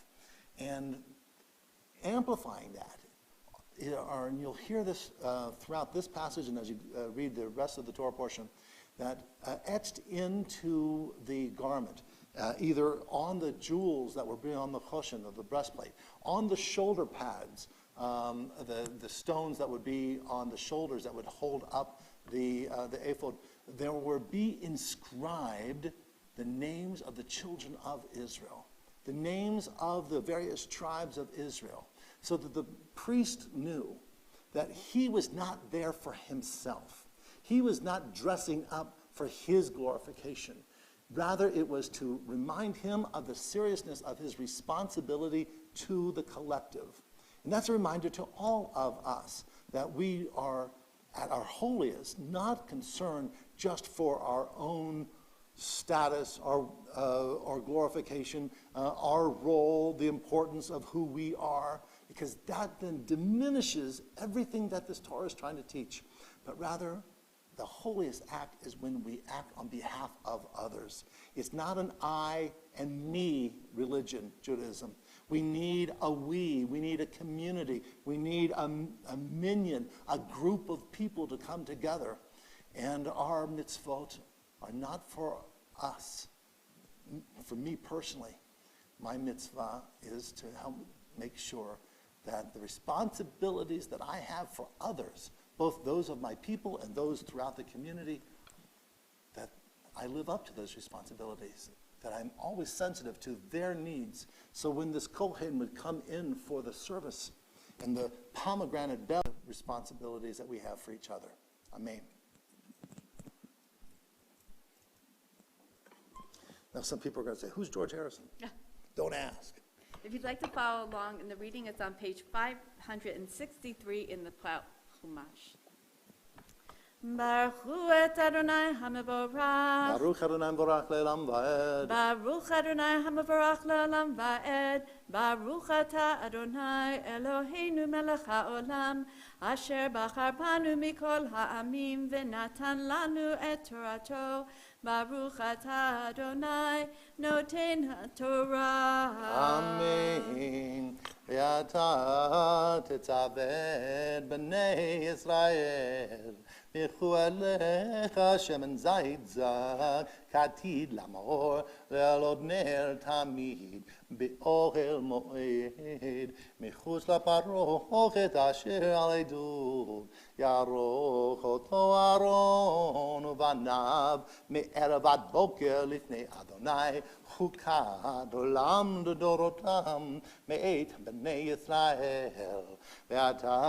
And amplifying that, and you'll hear this throughout this passage and as you read the rest of the Torah portion, that etched into the garment, either on the jewels that were on the choshen of the breastplate, on the shoulder pads, the stones that would be on the shoulders that would hold up the ephod, there would be inscribed the names of the children of Israel, the names of the various tribes of Israel, so that the priest knew that he was not there for himself. He was not dressing up for his glorification. Rather, it was to remind him of the seriousness of his responsibility to the collective. And that's a reminder to all of us that we are at our holiest not concerned just for our own status, our glorification, our role, the importance of who we are, because that then diminishes everything that this Torah is trying to teach. But rather, the holiest act is when we act on behalf of others. It's not an I and me religion, Judaism. We need a we need a community, we need a minyan, a group of people to come together. And our mitzvot are not for us. For me personally, my mitzvah is to help make sure that the responsibilities that I have for others, both those of my people and those throughout the community, that I live up to those responsibilities, that I'm always sensitive to their needs. So when this Kohen would come in for the service and the pomegranate bell responsibilities that we have for each other. Amen. Now some people are going to say, who's George Harrison? Don't ask. If you'd like to follow along in the reading, it's on page 563 in the Plough Chumash. Baruch Hu et Adonai HaMevorach. Baruch Adonai Mevorach le'olam va'ed. Baruch Adonai HaMevorach le'olam va'ed. Baruch Ata Adonai Eloheinu melech ha'olam, asher bachar banu mikol ha'amim v'natan lanu et Torato. Baruch Ata Adonai noten ha'Torah. Amen. Ve'ata tetzaved b'nei Yisrael. V'chu elecha shemen zayit zak k'atid lamor le'alod ner tamid be'ohel moed mechutz laparochet asher al edut yaroch oto Aaron uvanav me'erev ad boker lifnei Adonai chukad olam לדורותם מאת בני ישראל ואתה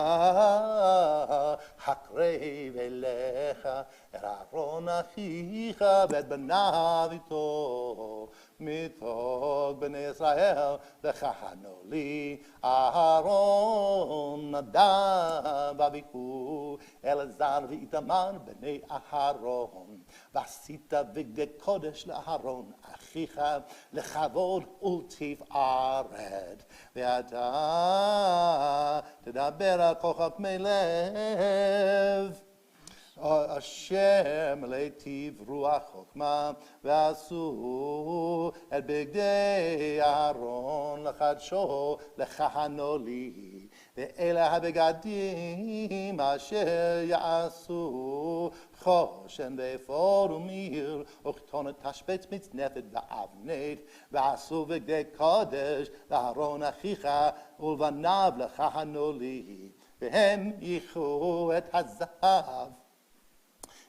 הקרב אליך את אהרון אחיך ואת בניו איתו מתוך בני ישראל וכהנו לי אהרון נדב ואביהו אלעזר ואיתמר בני אהרון ועשית בגדי קודש לאהרון אחיך לכבוד ולתפארת ואתה תדבר על כוכב מלב השם להיטיב רוח חוכמה ועשו את בגדי אהרון לחדשו לכהנו לי ואלה הבגדים אשר יעשו חושן ואפוד ומיר וכתונת תשבץ מצנפת ואבנית ועשו בגדי קודש לאהרון אחיך ולבניו לכהנו לי והם ייחו את הזהב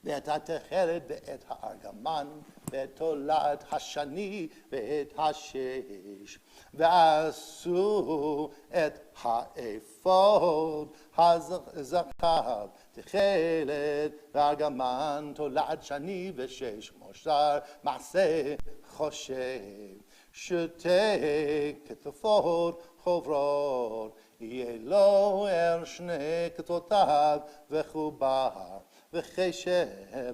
ואת התכלת ואת הארגמן ואת תולעת השני ואת השש ועשו את האפוד הזהב תכלת וארגמן תולעת שני ושש מוסר מעשה חושב שתי כתפות חוברות יהיה לו שני כתותיו וחובר וחשב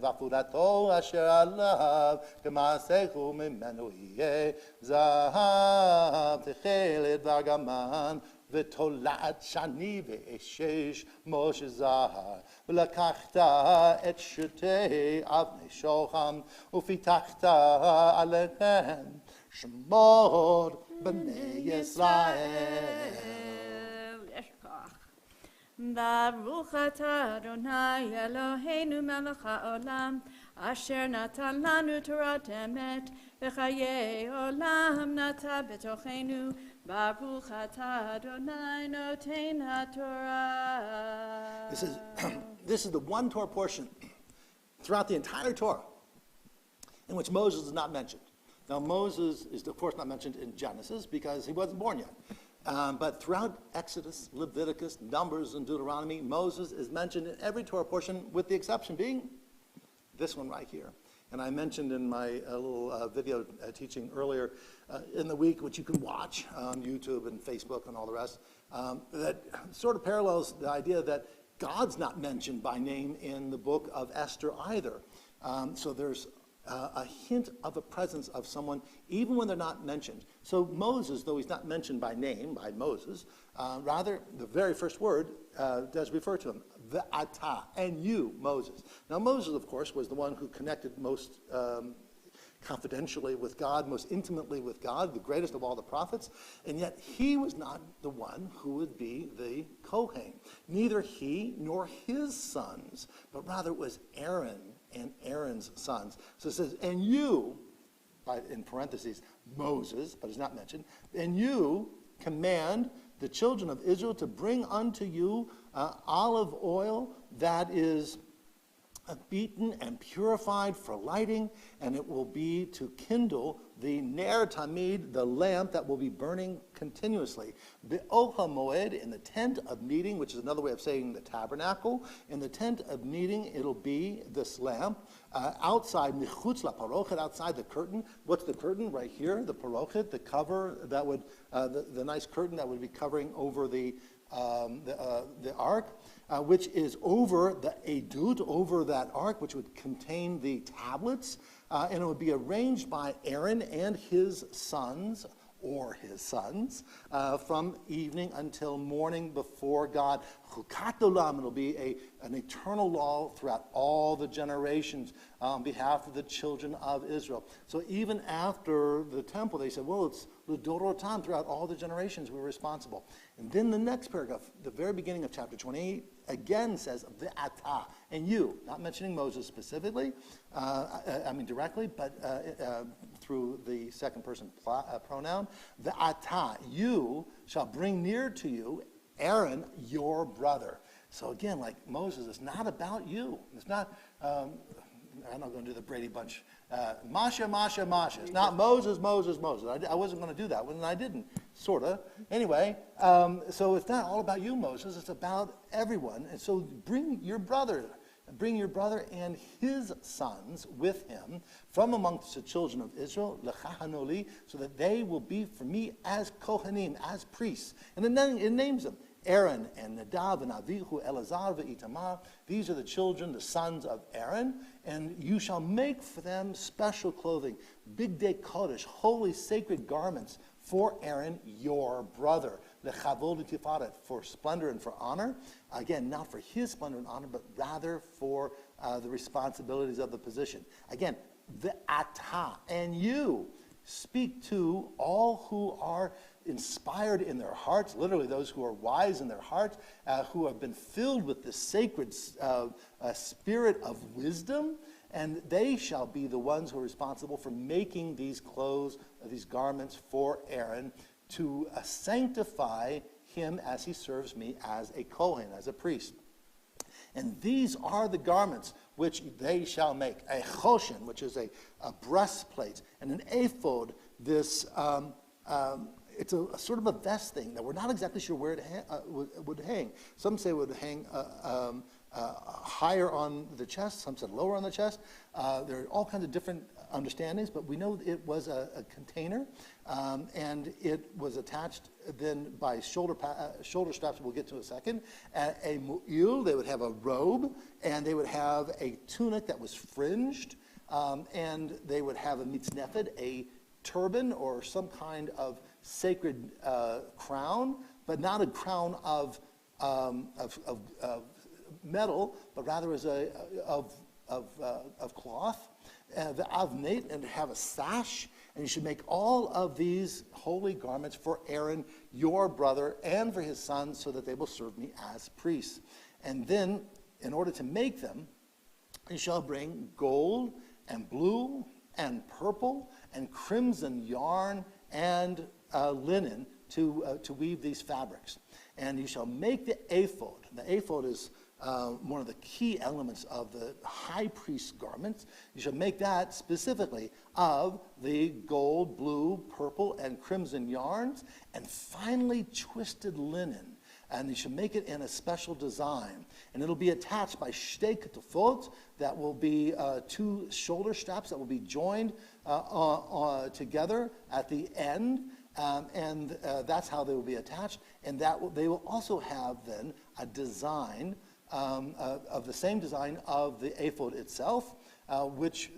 עפודתו אשר עליו כמעשהו ממנו יהיה זהב תכלת וארגמן ותולעת שני ואשש משה זהב ולקחת את שתי אבני שוחם ופיתחת עליהם שמות בני ישראל. Baruch Ata Adonai Eloheinu melech haolam asher natan lanu Torat emet v'chayei olam nata betochenu Baruch Ata Adonai noten haTorah. This is the one Torah portion throughout the entire Torah in which Moses is not mentioned. Now Moses is of course not mentioned in Genesis because he wasn't born yet. But throughout Exodus, Leviticus, Numbers, and Deuteronomy, Moses is mentioned in every Torah portion, with the exception being this one right here. And I mentioned in my little video teaching earlier in the week, which you can watch on YouTube and Facebook and all the rest, that sort of parallels the idea that God's not mentioned by name in the book of Esther either. So there's a hint of a presence of someone, even when they're not mentioned. So Moses, though he's not mentioned by name, by Moses, rather the very first word does refer to him, Ve'ata, and you, Moses. Now Moses, of course, was the one who connected most confidentially with God, most intimately with God, the greatest of all the prophets, and yet he was not the one who would be the Kohen. Neither he nor his sons, but rather it was Aaron and Aaron's sons. So it says, and you, in parentheses, Moses, but it's not mentioned, and you command the children of Israel to bring unto you olive oil that is beaten and purified for lighting, and it will be to kindle the ner tamid, the lamp that will be burning continuously. Be'oha moed, in the tent of meeting, which is another way of saying the tabernacle. In the tent of meeting, it'll be this lamp. Outside, michutz la parochet, outside the curtain. What's the curtain? Right here, the parochet, the cover that would, the nice curtain that would be covering over the ark. Which is over the edut, over that ark, which would contain the tablets, and it would be arranged by Aaron and his sons, from evening until morning before God. Chukat olam, it'll be an eternal law throughout all the generations on behalf of the children of Israel. So even after the temple, they said, well, it's l'dorotam, throughout all the generations we're responsible. And then the next paragraph, the very beginning of chapter 28, again says, Ve'ata, and you, not mentioning Moses specifically, directly, but through the second person pronoun, Ve'ata, you shall bring near to you Aaron, your brother. So again, like Moses, it's not about you. It's not, I'm not going to do the Brady Bunch. Masha. It's not Moses. I wasn't going to do that one, and I didn't, sort of. Anyway, so it's not all about you, Moses. It's about everyone. And so bring your brother and his sons with him from amongst the children of Israel, lechahanoli, so that they will be for me as kohanim, as priests. And then it names them. Aaron and Nadav and Avihu, Elazar v'Itamar. These are the children, the sons of Aaron, and you shall make for them special clothing, bigdei kodesh, holy sacred garments for Aaron, your brother, lechavod v'tifaret, for splendor and for honor. Again, not for his splendor and honor, but rather for the responsibilities of the position. Again, ve'ata, and you speak to all who are inspired in their hearts, literally those who are wise in their hearts, who have been filled with the sacred spirit of wisdom, and they shall be the ones who are responsible for making these clothes, these garments for Aaron, to sanctify him as he serves me as a Kohen, as a priest. And these are the garments which they shall make: a choshen, which is a breastplate, and an ephod, this it's a sort of a vest thing that we're not exactly sure where it would hang. Some say it would hang higher on the chest. Some said lower on the chest. There are all kinds of different understandings, but we know it was a container, and it was attached then by shoulder straps. We'll get to in a second. A mu'il, they would have a robe, and they would have a tunic that was fringed, and they would have a mitznefed, a turban or some kind of sacred crown, but not a crown of metal, but rather as of cloth. The avnate, and have a sash, and you should make all of these holy garments for Aaron, your brother, and for his sons, so that they will serve me as priests. And then, in order to make them, you shall bring gold and blue and purple and crimson yarn and linen to weave these fabrics. And you shall make the ephod. The ephod is one of the key elements of the high priest's garments. You shall make that specifically of the gold, blue, purple, and crimson yarns, and finely twisted linen. And you should make it in a special design. And it'll be attached by shtei ketufot, that will be two shoulder straps that will be joined together at the end. And that's how they will be attached. And they will also have then a design of the same design of the ephod itself, of which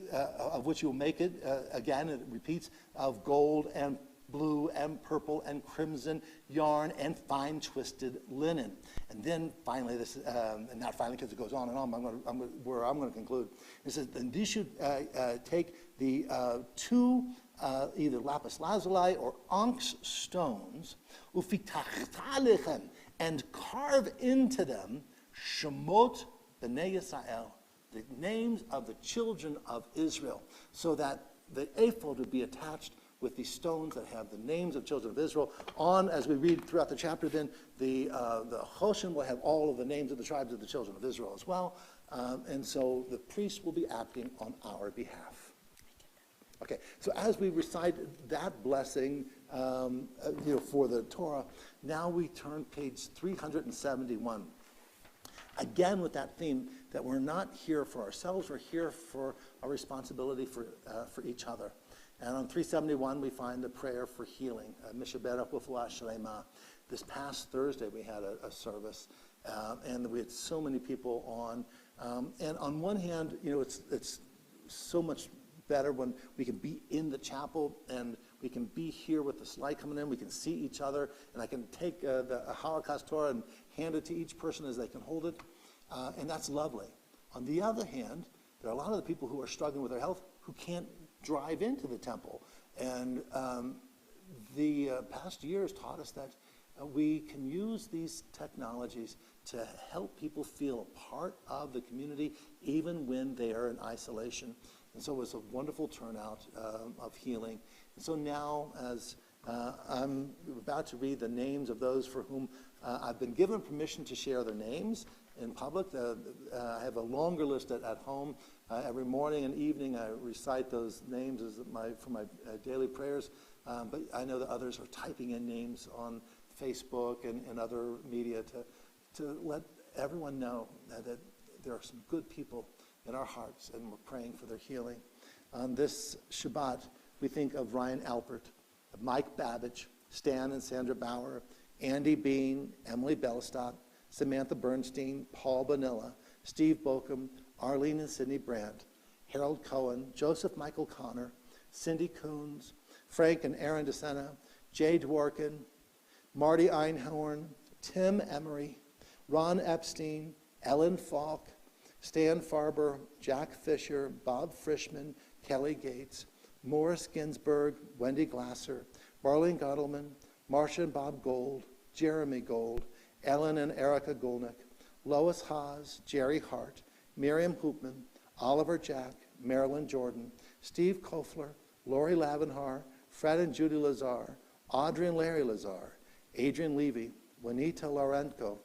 you will make it, again, it repeats, of gold and blue and purple and crimson yarn and fine twisted linen. And then finally, this, and not finally because it goes on and on, but I'm going to conclude. It says, then these should take the two either lapis lazuli or onyx stones, ufitachtalechem, and carve into them shemot b'nei Yisrael, the names of the children of Israel, so that the ephod would be attached with these stones that have the names of children of Israel. On, as we read throughout the chapter, then the Choshen will have all of the names of the tribes of the children of Israel as well. And so the priest will be acting on our behalf. Okay, so as we recite that blessing for the Torah, now we turn page 371. Again with that theme that we're not here for ourselves, we're here for our responsibility for each other. And on 371, we find the prayer for healing, Mishaberach Refuah Shlema. This past Thursday, we had a service, and we had so many people on. And on one hand, it's so much better when we can be in the chapel and we can be here with the light coming in. We can see each other, and I can take the Holocaust Torah and hand it to each person as they can hold it, and that's lovely. On the other hand, there are a lot of the people who are struggling with their health who can't drive into the temple. And the past years taught us that we can use these technologies to help people feel a part of the community even when they are in isolation. And so it was a wonderful turnout of healing. And so now, as I'm about to read the names of those for whom I've been given permission to share their names in public. I have a longer list at home. Every morning and evening I recite those names for my daily prayers, but I know that others are typing in names on Facebook and other media to let everyone know that there are some good people in our hearts, and we're praying for their healing. On this Shabbat, we think of Ryan Alpert, of Mike Babbage, Stan and Sandra Bauer, Andy Bean, Emily Belstock, Samantha Bernstein, Paul Bonilla, Steve Bokum, Arlene and Sidney Brandt, Harold Cohen, Joseph Michael Connor, Cindy Coons, Frank and Aaron DeSena, Jay Dworkin, Marty Einhorn, Tim Emery, Ron Epstein, Ellen Falk, Stan Farber, Jack Fisher, Bob Frischman, Kelly Gates, Morris Ginsburg, Wendy Glasser, Marlene Gottleman, Marcia and Bob Gold, Jeremy Gold, Ellen and Erica Golnick, Lois Haas, Jerry Hart, Miriam Hoopman, Oliver Jack, Marilyn Jordan, Steve Kofler, Lori Lavenhar, Fred and Judy Lazar, Audrey and Larry Lazar, Adrian Levy, Juanita Larenko,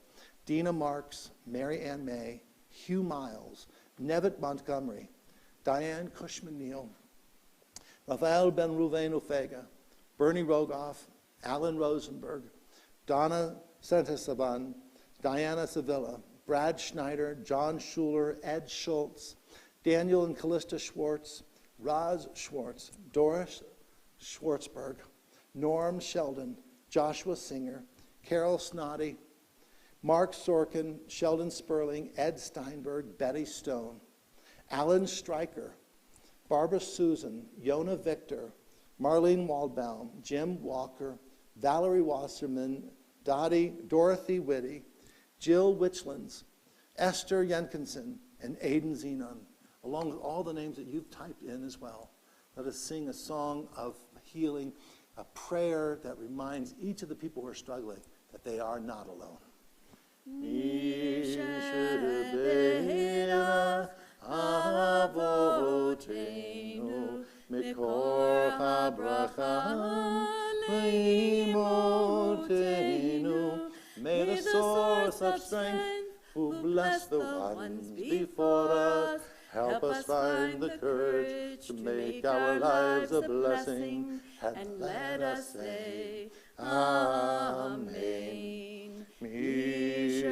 Dina Marks, Mary Ann May, Hugh Miles, Nevitt Montgomery, Diane Cushman-Neal, Rafael Ben Ruvain Ufega, Bernie Rogoff, Alan Rosenberg, Donna Santasaban, Diana Sevilla, Brad Schneider, John Schuler, Ed Schultz, Daniel and Callista Schwartz, Roz Schwartz, Doris Schwartzberg, Norm Sheldon, Joshua Singer, Carol Snoddy, Mark Sorkin, Sheldon Sperling, Ed Steinberg, Betty Stone, Alan Stryker, Barbara Susan, Yona Victor, Marlene Waldbaum, Jim Walker, Valerie Wasserman, Dorothy Whitty, Jill Witchlands, Esther Jenkinson, and Aidan Zenon, along with all the names that you've typed in as well. Let us sing a song of healing, a prayer that reminds each of the people who are struggling that they are not alone. May the source of strength, who bless the ones before us, help us find the courage to make our lives a blessing, and let us say, Amen. Mishaberach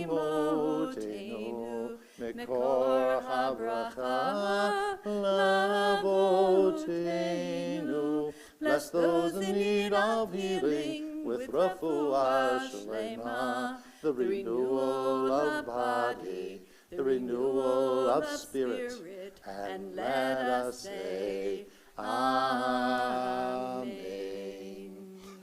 imotenu, mekor habracha lavotenu. Bless those in need of healing with refuah shlema, the renewal of body, the renewal of spirit, and let us say, Amen.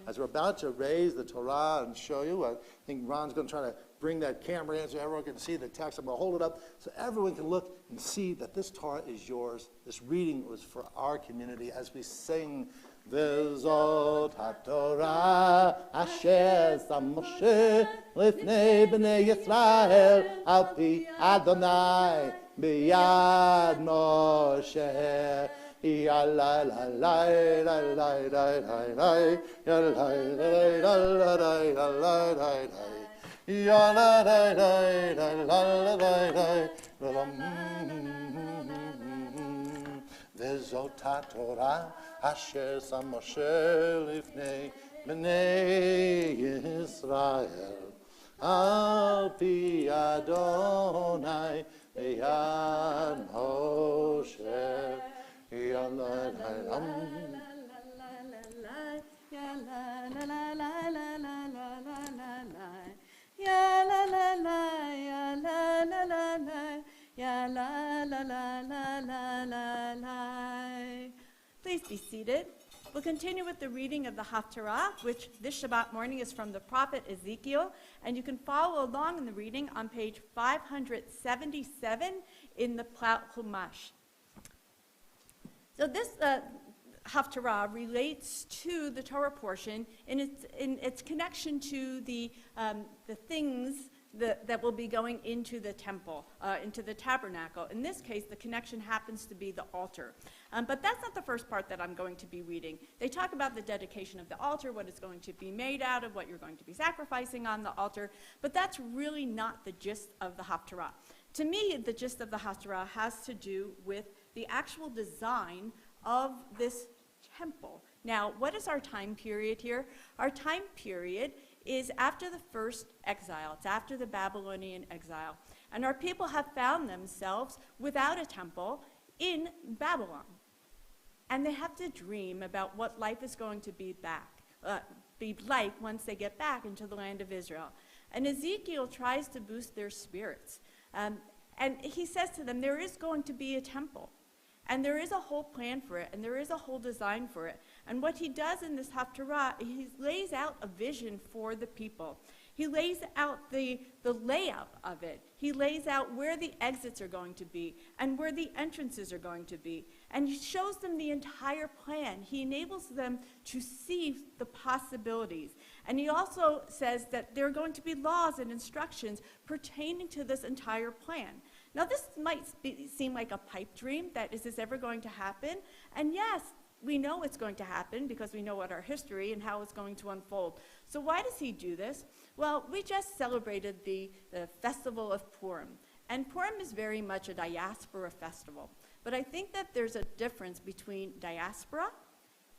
As we're about to raise the Torah and show you, I think Ron's going to try to bring that camera in so everyone can see the text. I'm going to hold it up so everyone can look and see that this Torah is yours. This reading was for our community as we sing, V'zot HaTorah asher sam Moshe lifnei b'nei Yisrael al pi Adonai b'yad Moshe. Ya la la la la la la la la, ya la la la la la la la la, ya la la la la la la la. V'zot HaTorah asher sam Moshe lifnei b'nei Yisrael al pi Adonai b'yad Moshe. Ya la la la ya la la la la la la la la la, ya la la la ya la la la la, ya la la la la la la la. Please be seated. We'll continue with the reading of the Haftarah, which this Shabbat morning is from the prophet Ezekiel, and you can follow along in the reading on page 577 in the Plaut Chumash. So this Haftarah relates to the Torah portion in its connection to the things that will be going into the temple, into the tabernacle. In this case, the connection happens to be the altar. But that's not the first part that I'm going to be reading. They talk about the dedication of the altar, what it's going to be made out of, what you're going to be sacrificing on the altar, but that's really not the gist of the Haftarah. To me, the gist of the Haftarah has to do with the actual design of this temple. Now, what is our time period here? Our time period is after the first exile. It's after the Babylonian exile. And our people have found themselves without a temple in Babylon. And they have to dream about what life is going to be like once they get back into the land of Israel. And Ezekiel tries to boost their spirits. And he says to them, there is going to be a temple. And there is a whole plan for it, and there is a whole design for it. And what he does in this Haftarah, he lays out a vision for the people. He lays out the layout of it. He lays out where the exits are going to be and where the entrances are going to be. And he shows them the entire plan. He enables them to see the possibilities. And he also says that there are going to be laws and instructions pertaining to this entire plan. Now, this might seem like a pipe dream, that is this ever going to happen? And yes, we know it's going to happen because we know what our history and how it's going to unfold. So why does he do this? Well, we just celebrated the festival of Purim. And Purim is very much a diaspora festival. But I think that there's a difference between diaspora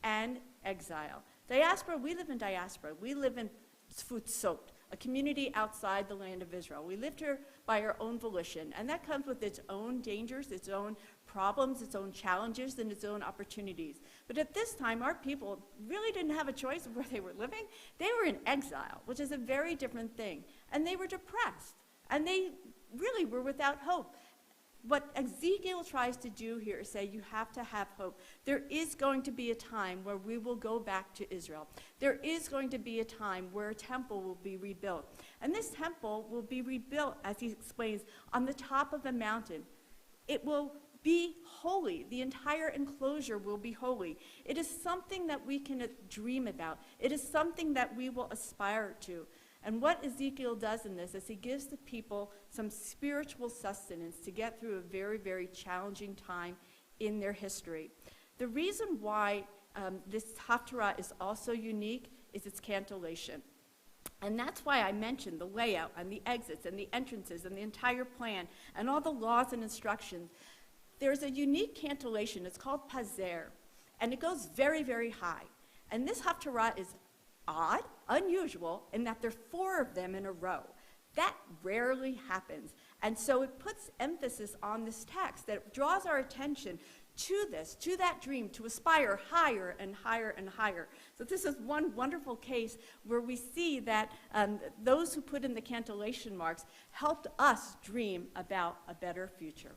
and exile. Diaspora, we live in diaspora. We live in Tfutzot, a community outside the land of Israel. We lived here by our own volition, and that comes with its own dangers, its own problems, its own challenges, and its own opportunities. But at this time, our people really didn't have a choice of where they were living. They were in exile, which is a very different thing. And they were depressed, and they really were without hope. What Ezekiel tries to do here is say you have to have hope. There is going to be a time where we will go back to Israel. There is going to be a time where a temple will be rebuilt. And this temple will be rebuilt, as he explains, on the top of a mountain. It will be holy. The entire enclosure will be holy. It is something that we can dream about. It is something that we will aspire to. And what Ezekiel does in this is he gives the people some spiritual sustenance to get through a very, very challenging time in their history. The reason why this Haftarah is also unique is its cantillation. And that's why I mentioned the layout and the exits and the entrances and the entire plan and all the laws and instructions. There's a unique cantillation. It's called pazer, and it goes very, very high. And this Haftarah is odd, unusual, in that there are 4 of them in a row. That rarely happens. And so it puts emphasis on this text that draws our attention to that dream, to aspire higher and higher and higher. So this is one wonderful case where we see that those who put in the cantillation marks helped us dream about a better future.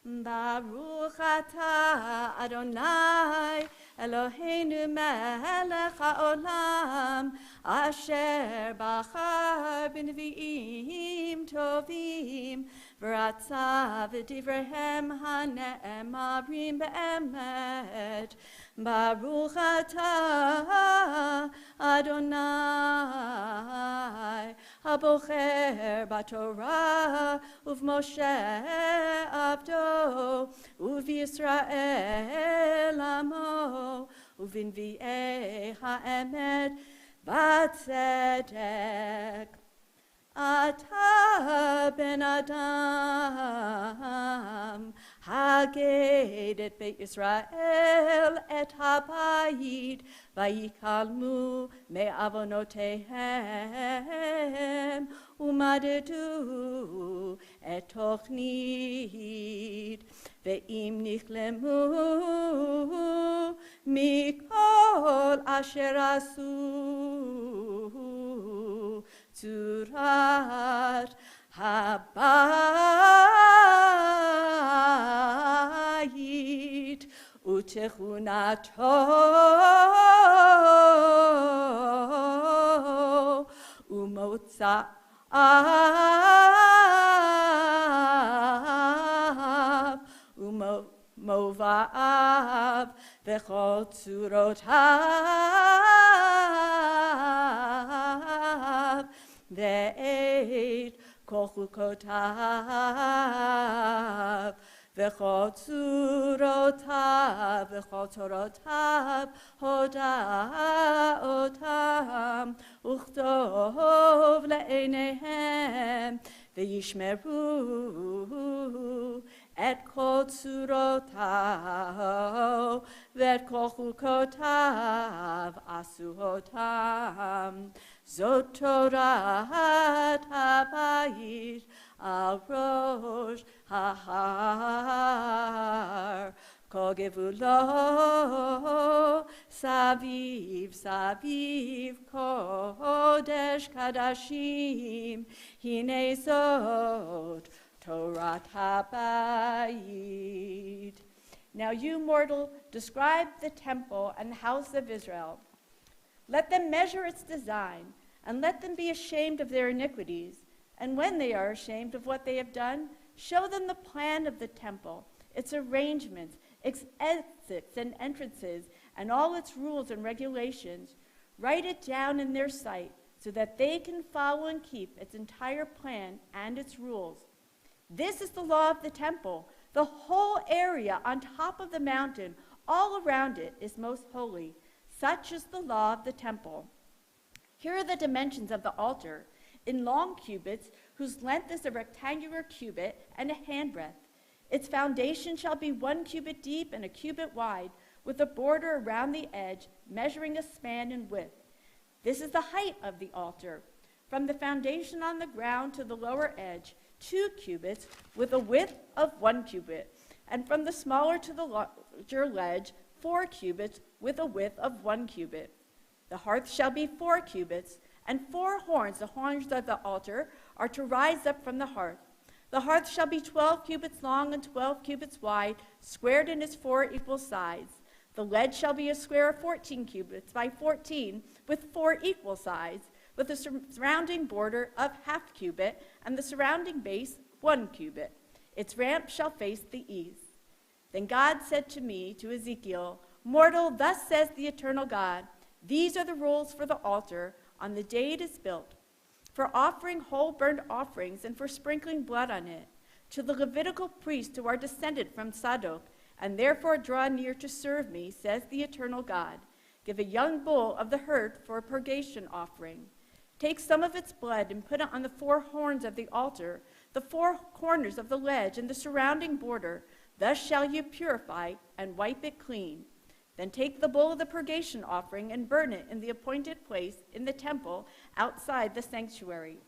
Baruch atah Adonai Eloheinu melech haolam asher bachar b'neviim tovim v'ratza v'divrehem hane'emarim be'emet. Baruch atah Adonai habocher b'Torah uv'Moshe avdo uv'Yisrael amo uv'nvi'ei ha'emet b'tzedek. Ata ben Adam haged et beit Yisrael et habayit vayikalmu me'avonotehem umadedu et tochnit ve'im nichlemu mikol asher asu Tzurat habayit utechunato umotzav umovav v'chol tzurotav Ve'et kol chukotav v'chol tzurotav v'chol torotav hoda'otam uchtov le'eineihem ve'yishmeru et kol tzurotav ve'et kol chukotav asuhotam Zot Torat habayit al rosh hahar kol gevulo saviv saviv kodesh kadashim hine zot Torat habayit. Now you mortal, describe the temple and the house of Israel. Let them measure its design, and let them be ashamed of their iniquities. And when they are ashamed of what they have done, show them the plan of the temple, its arrangements, its exits and entrances, and all its rules and regulations. Write it down in their sight, so that they can follow and keep its entire plan and its rules. This is the law of the temple. The whole area on top of the mountain, all around it, is most holy. Such is the law of the temple. Here are the dimensions of the altar, in long cubits, whose length is a rectangular cubit and a handbreadth. Its foundation shall be 1 cubit deep and a cubit wide, with a border around the edge, measuring a span in width. This is the height of the altar, from the foundation on the ground to the lower edge, 2 cubits, with a width of 1 cubit, and from the smaller to the larger ledge, 4 cubits, with a width of 1 cubit. The hearth shall be 4 cubits, and 4 horns, the horns of the altar, are to rise up from the hearth. The hearth shall be 12 cubits long and 12 cubits wide, squared in its 4 equal sides. The ledge shall be a square of 14 cubits by 14, with 4 equal sides, with a surrounding border of ½ cubit, and the surrounding base 1 cubit. Its ramp shall face the east. Then God said to me, to Ezekiel, Mortal, thus says the eternal God, these are the rules for the altar on the day it is built, for offering whole burnt offerings and for sprinkling blood on it, to the Levitical priests who are descended from Sadok, and therefore draw near to serve me, says the eternal God. Give a young bull of the herd for a purgation offering. Take some of its blood and put it on the 4 horns of the altar, the 4 corners of the ledge, and the surrounding border. Thus shall you purify and wipe it clean. Then take the bull of the purgation offering and burn it in the appointed place in the temple outside the sanctuary.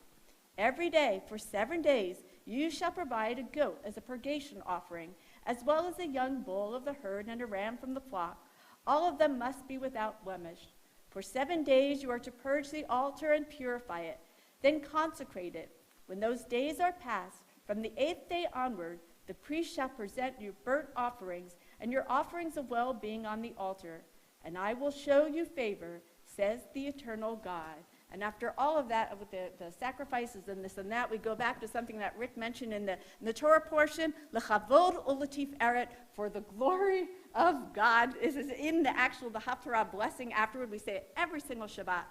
Every day for 7 days You shall provide a goat as a purgation offering, as well as a young bull of the herd and a ram from the flock. All of them must be without blemish. For 7 days you are to purge the altar and purify it, then consecrate it. When those days are past, from the 8th day onward, the priest shall present your burnt offerings and your offerings of well-being on the altar, and I will show you favor, says the eternal God. And after all of that, with the sacrifices and this and that, we go back to something that Rick mentioned in the Torah portion, L'chavod u'latif eret, for the glory of God. This is in the Haftarah blessing afterward. We say it every single Shabbat.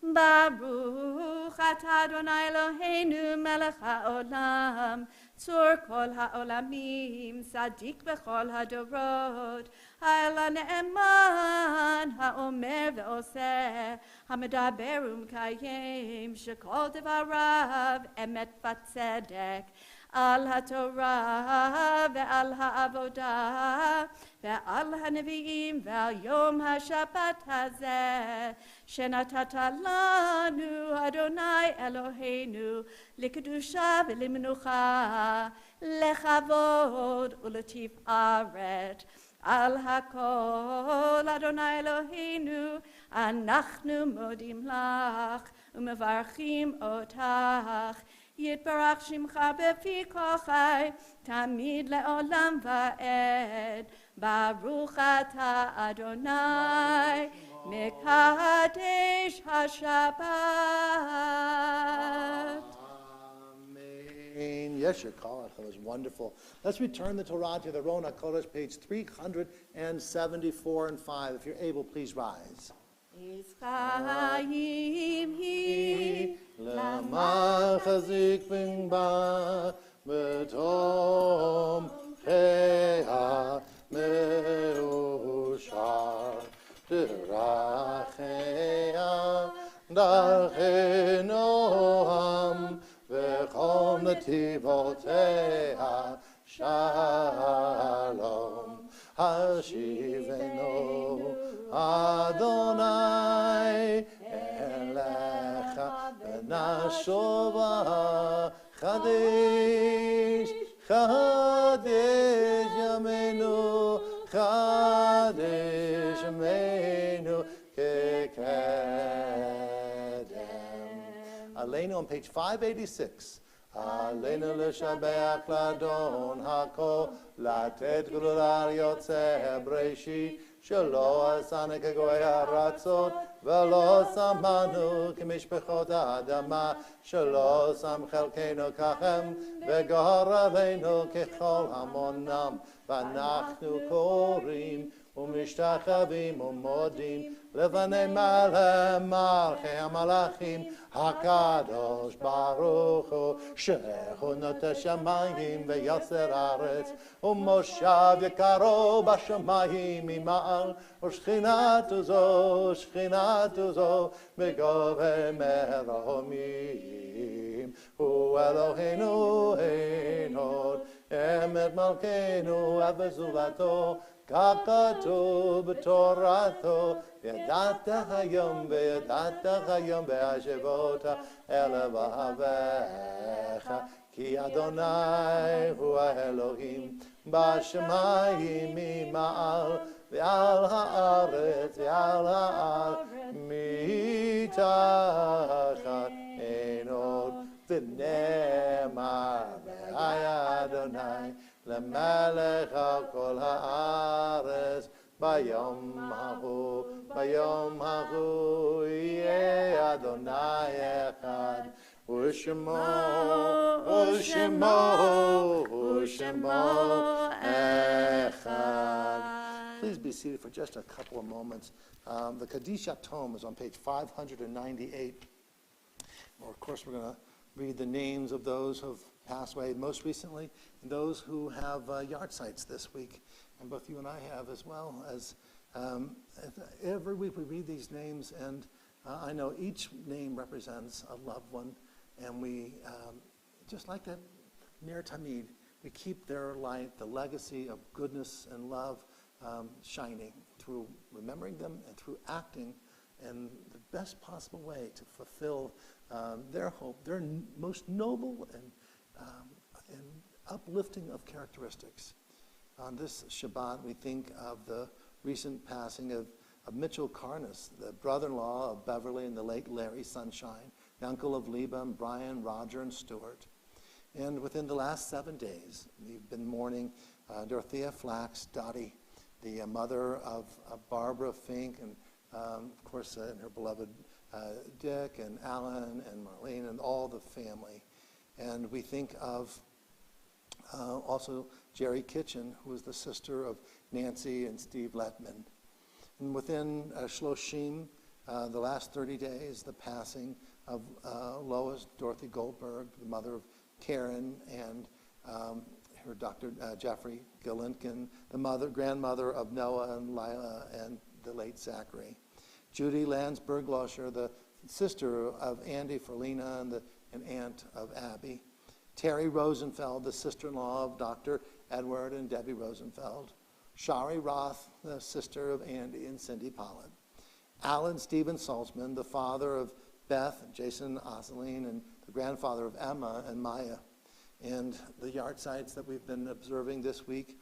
Baruch atah Adonai Eloheinu melech haolam, tzur kol haolamim, tzadik bechol hadorot, ha'el ne'eman, ha'omer ve'oseh, ha'medaber u'mekayem, shekol devarav emet v'tzedek, al haTorah ve'al ha'avodah ve'al ha'nevi'im ve'al yom ha'shabbat hazeh shenatata lanu Adonai Eloheinu likadusha ve'limenucha lechavod u'latif aret al hakol Adonai Eloheinu anachnu modim lach u'mevarchim otach יתברך שמך בפי כל חי, תמיד לעולם ועד. ברוך אתה אדוני, מקדש השבת. Amen. Yes, your call. That was wonderful. Let's return the Torah to the Ron HaKodesh, page 374 and 5. If you're able, please rise. Isra'im hi lama chazik ba betom chea meushar derachea darchei noam v'chol netivotea shalom hashivenu Adonai elecha v'nashova chadesh chadesh yamenu chadesh yamenu kekedem. Aleinu on page 586. Aleinu l'shabeach l'adon hakol latet g'lular yotzeh breishi שלא עשנו כגוי הרצון ולא שמנו כמשפחות האדמה שלא שם חלקנו ככם וגורלנו ככל המונם ואנחנו קוראים ומשתחווים ומודים לפני מלכי המלאכים הקדוש ברוך הוא שכונות השמיים ויוצר הארץ ומושב יקרו בשמיים ממעל ושכינתו זו בגובה מרומים הוא אלוהינו אין עוד אמת מלכנו וזולתו כך כתוב בתורתו וידעת היום והשבות אל לבביך כי אדוני הוא האלוהים בשמיים ממעל ועל הארץ מתחת אין עוד ונאמר והיה אדוני למלך על כל הארץ ביום ההוא יהיה אדוני אחד ושמו אחד. Please be seated for just a couple of moments. The Kadisha Tome is on page 598. Well, of course, we're going to read the names of those who have passed away most recently and those who have yard sites this week. And both you and I have as well. As every week we read these names, and I know each name represents a loved one. And we, just like that Ner Tamid, we keep their light, the legacy of goodness and love, shining through remembering them and through acting in the best possible way to fulfill their hope, their most noble and uplifting of characteristics. On this Shabbat, we think of the recent passing of Mitchell Carness, the brother-in-law of Beverly and the late Larry Sunshine, the uncle of Leba and Brian, Roger, and Stuart. And within the last 7 days, we've been mourning Dorothea Flax, Dottie, the mother of Barbara Fink, and of course, and her beloved Dick and Alan and Marlene and all the family. And we think of also Jerry Kitchen, who was the sister of Nancy and Steve Letman. And within Shloshim, the last 30 days, the passing of Lois Dorothy Goldberg, the mother of Karen, and her Dr. Jeffrey Gillinkin, the grandmother of Noah and Lila and the late Zachary. Judy Landsberg Losher, the sister of Andy Ferlina and an aunt of Abby. Terry Rosenfeld, the sister-in-law of Dr. Edward and Debbie Rosenfeld. Shari Roth, the sister of Andy and Cindy Pollitt. Alan Stephen Saltzman, the father of Beth, Jason Osseline, and the grandfather of Emma and Maya. And the yard sites that we've been observing this week,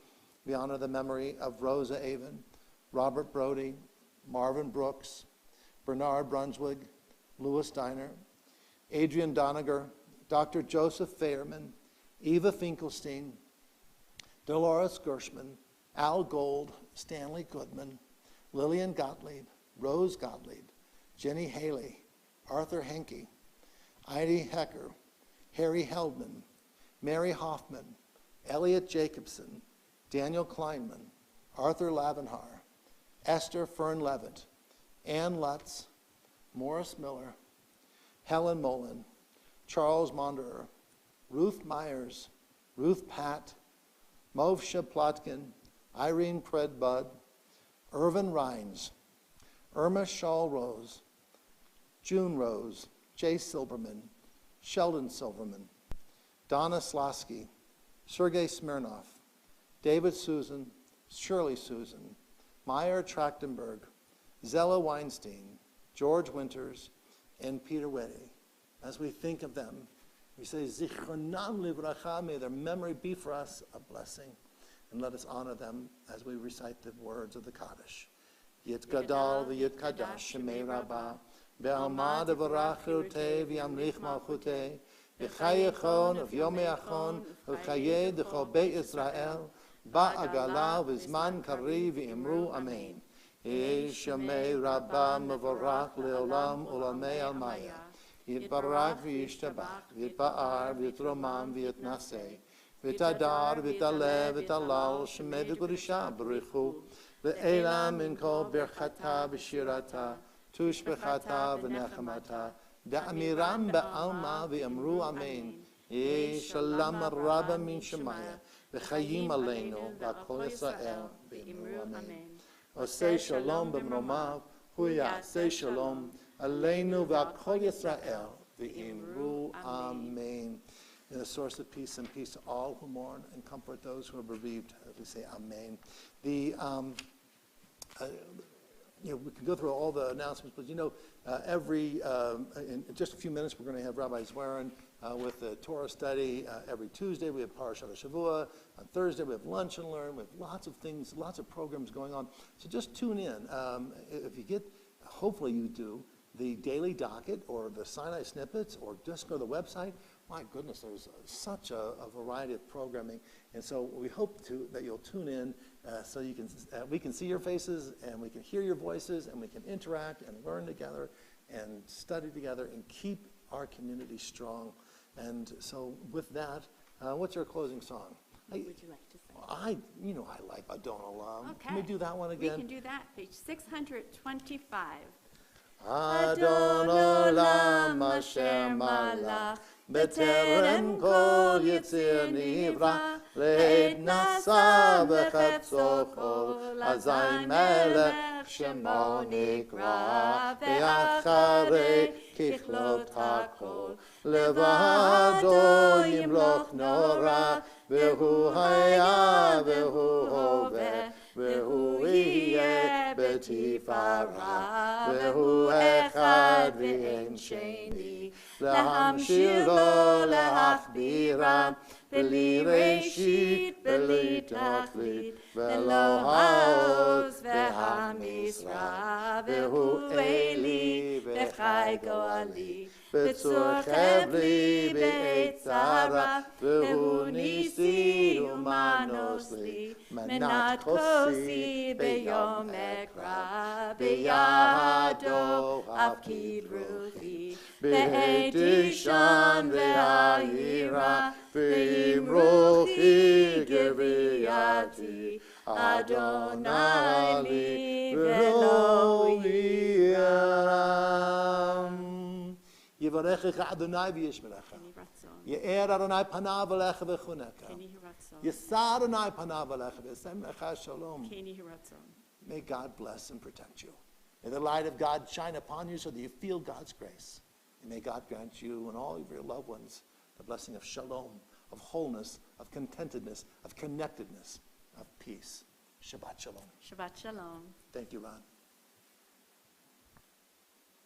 we honor the memory of Rosa Avon, Robert Brody, Marvin Brooks, Bernard Brunswig, Louis Steiner, Adrian Doniger, Dr. Joseph Fairman, Eva Finkelstein, Dolores Gershman, Al Gold, Stanley Goodman, Lillian Gottlieb, Rose Gottlieb, Jenny Haley, Arthur Henke, Heidi Hecker, Harry Heldman, Mary Hoffman, Elliot Jacobson, Daniel Kleinman, Arthur Lavenhar, Esther Fern-Levitt, Ann Lutz, Morris Miller, Helen Mullen, Charles Monderer, Ruth Myers, Ruth Patt, Movsha Plotkin, Irene Predbud, Irvin Rhines, Irma Shaw Rose, June Rose, Jay Silverman, Sheldon Silverman, Donna Slosky, Sergei Smirnov, David Susan, Shirley Susan, Meyer Trachtenberg, Zella Weinstein, George Winters, and Peter Weddy. As we think of them, we say, Zichronam livracha, may their memory be for us a blessing. And let us honor them as we recite the words of the Kaddish. Yit gadal v'yit kadash shemei rabbah, be'alma devarachirte v'yamlich malchute, v'chayechon v'yomei achon v'chayeh d'chol beit Yisrael, ba'agala v'zman kari v'imru amen. Yeh shemei rabbah mevorach le'olam ulamei almaya. Yitbarak v'yishtabach, v'yitba'ar v'yitromam v'yitnaseh, v'tadar v'talev v'talal shemei v'gurisha b'richu, v'elam min kol berchata v'shirata, tushbechata v'nechamata, da'amiram ba'alma v'yamru amen. Yeh shalom rabba min shemaya, v'chayim aleinu v'kol Yisrael v'yamru amen. Osei shalom b'mromav, hu ya'aseh shalom, aleinu v'kol Yisrael v'yamru amen. The source of peace and peace to all who mourn and comfort those who are bereaved. As we say, amen. We can go through all the announcements, but in just a few minutes, we're going to have Rabbi Zwerin with the Torah study. Every Tuesday, we have Parashat Shavua. On Thursday, we have Lunch and Learn. We have lots of things, lots of programs going on. So just tune in. If you get, hopefully you do, the daily docket or the Sinai snippets, or just go to the website. My goodness, there's such a variety of programming, and so we hope that you'll tune in so we can see your faces and we can hear your voices and we can interact and learn together and study together and keep our community strong. And so with that, what's our closing song? What would you like to sing? I like Adon Olam. Okay. Can we do that one again? We can do that. Page 625. Adon Olam Asher Malach בטרם כל יציר נברא, לעת נשא בחפצו כל, אזי מלך שמו נקרא, ואחרי ככלות הכל, לבדו ימלוך נורא, והוא היה והוא הווה, והוא יהיה בתפארה, והוא אחד ואין שני. להמשיל לו, להכבירה, בלי ראשית, בלי תכלית, ולא העוז והמשרה, והוא אלי, וחי גואלי, בצור חבלי, בעת צרה, והוא ניסי ומנוס לי, מנת כוסי ביום אקרא, בידו אף כדרוכי, בעת אישן והעירה, ועם רוחי גבייתי, אדוני לי ואלוהי עם. יברכך אדוני וישמרך. יאר אדוני פניו אליך ויחונך. יישא אדוני פניו אליך וישם לך שלום. May God bless and protect you. May the light of God shine upon you so that you feel God's grace. And may God grant you and all of your loved ones the blessing of shalom, of wholeness, of contentedness, of connectedness, of peace. Shabbat shalom. Shabbat shalom. Thank you, Ron.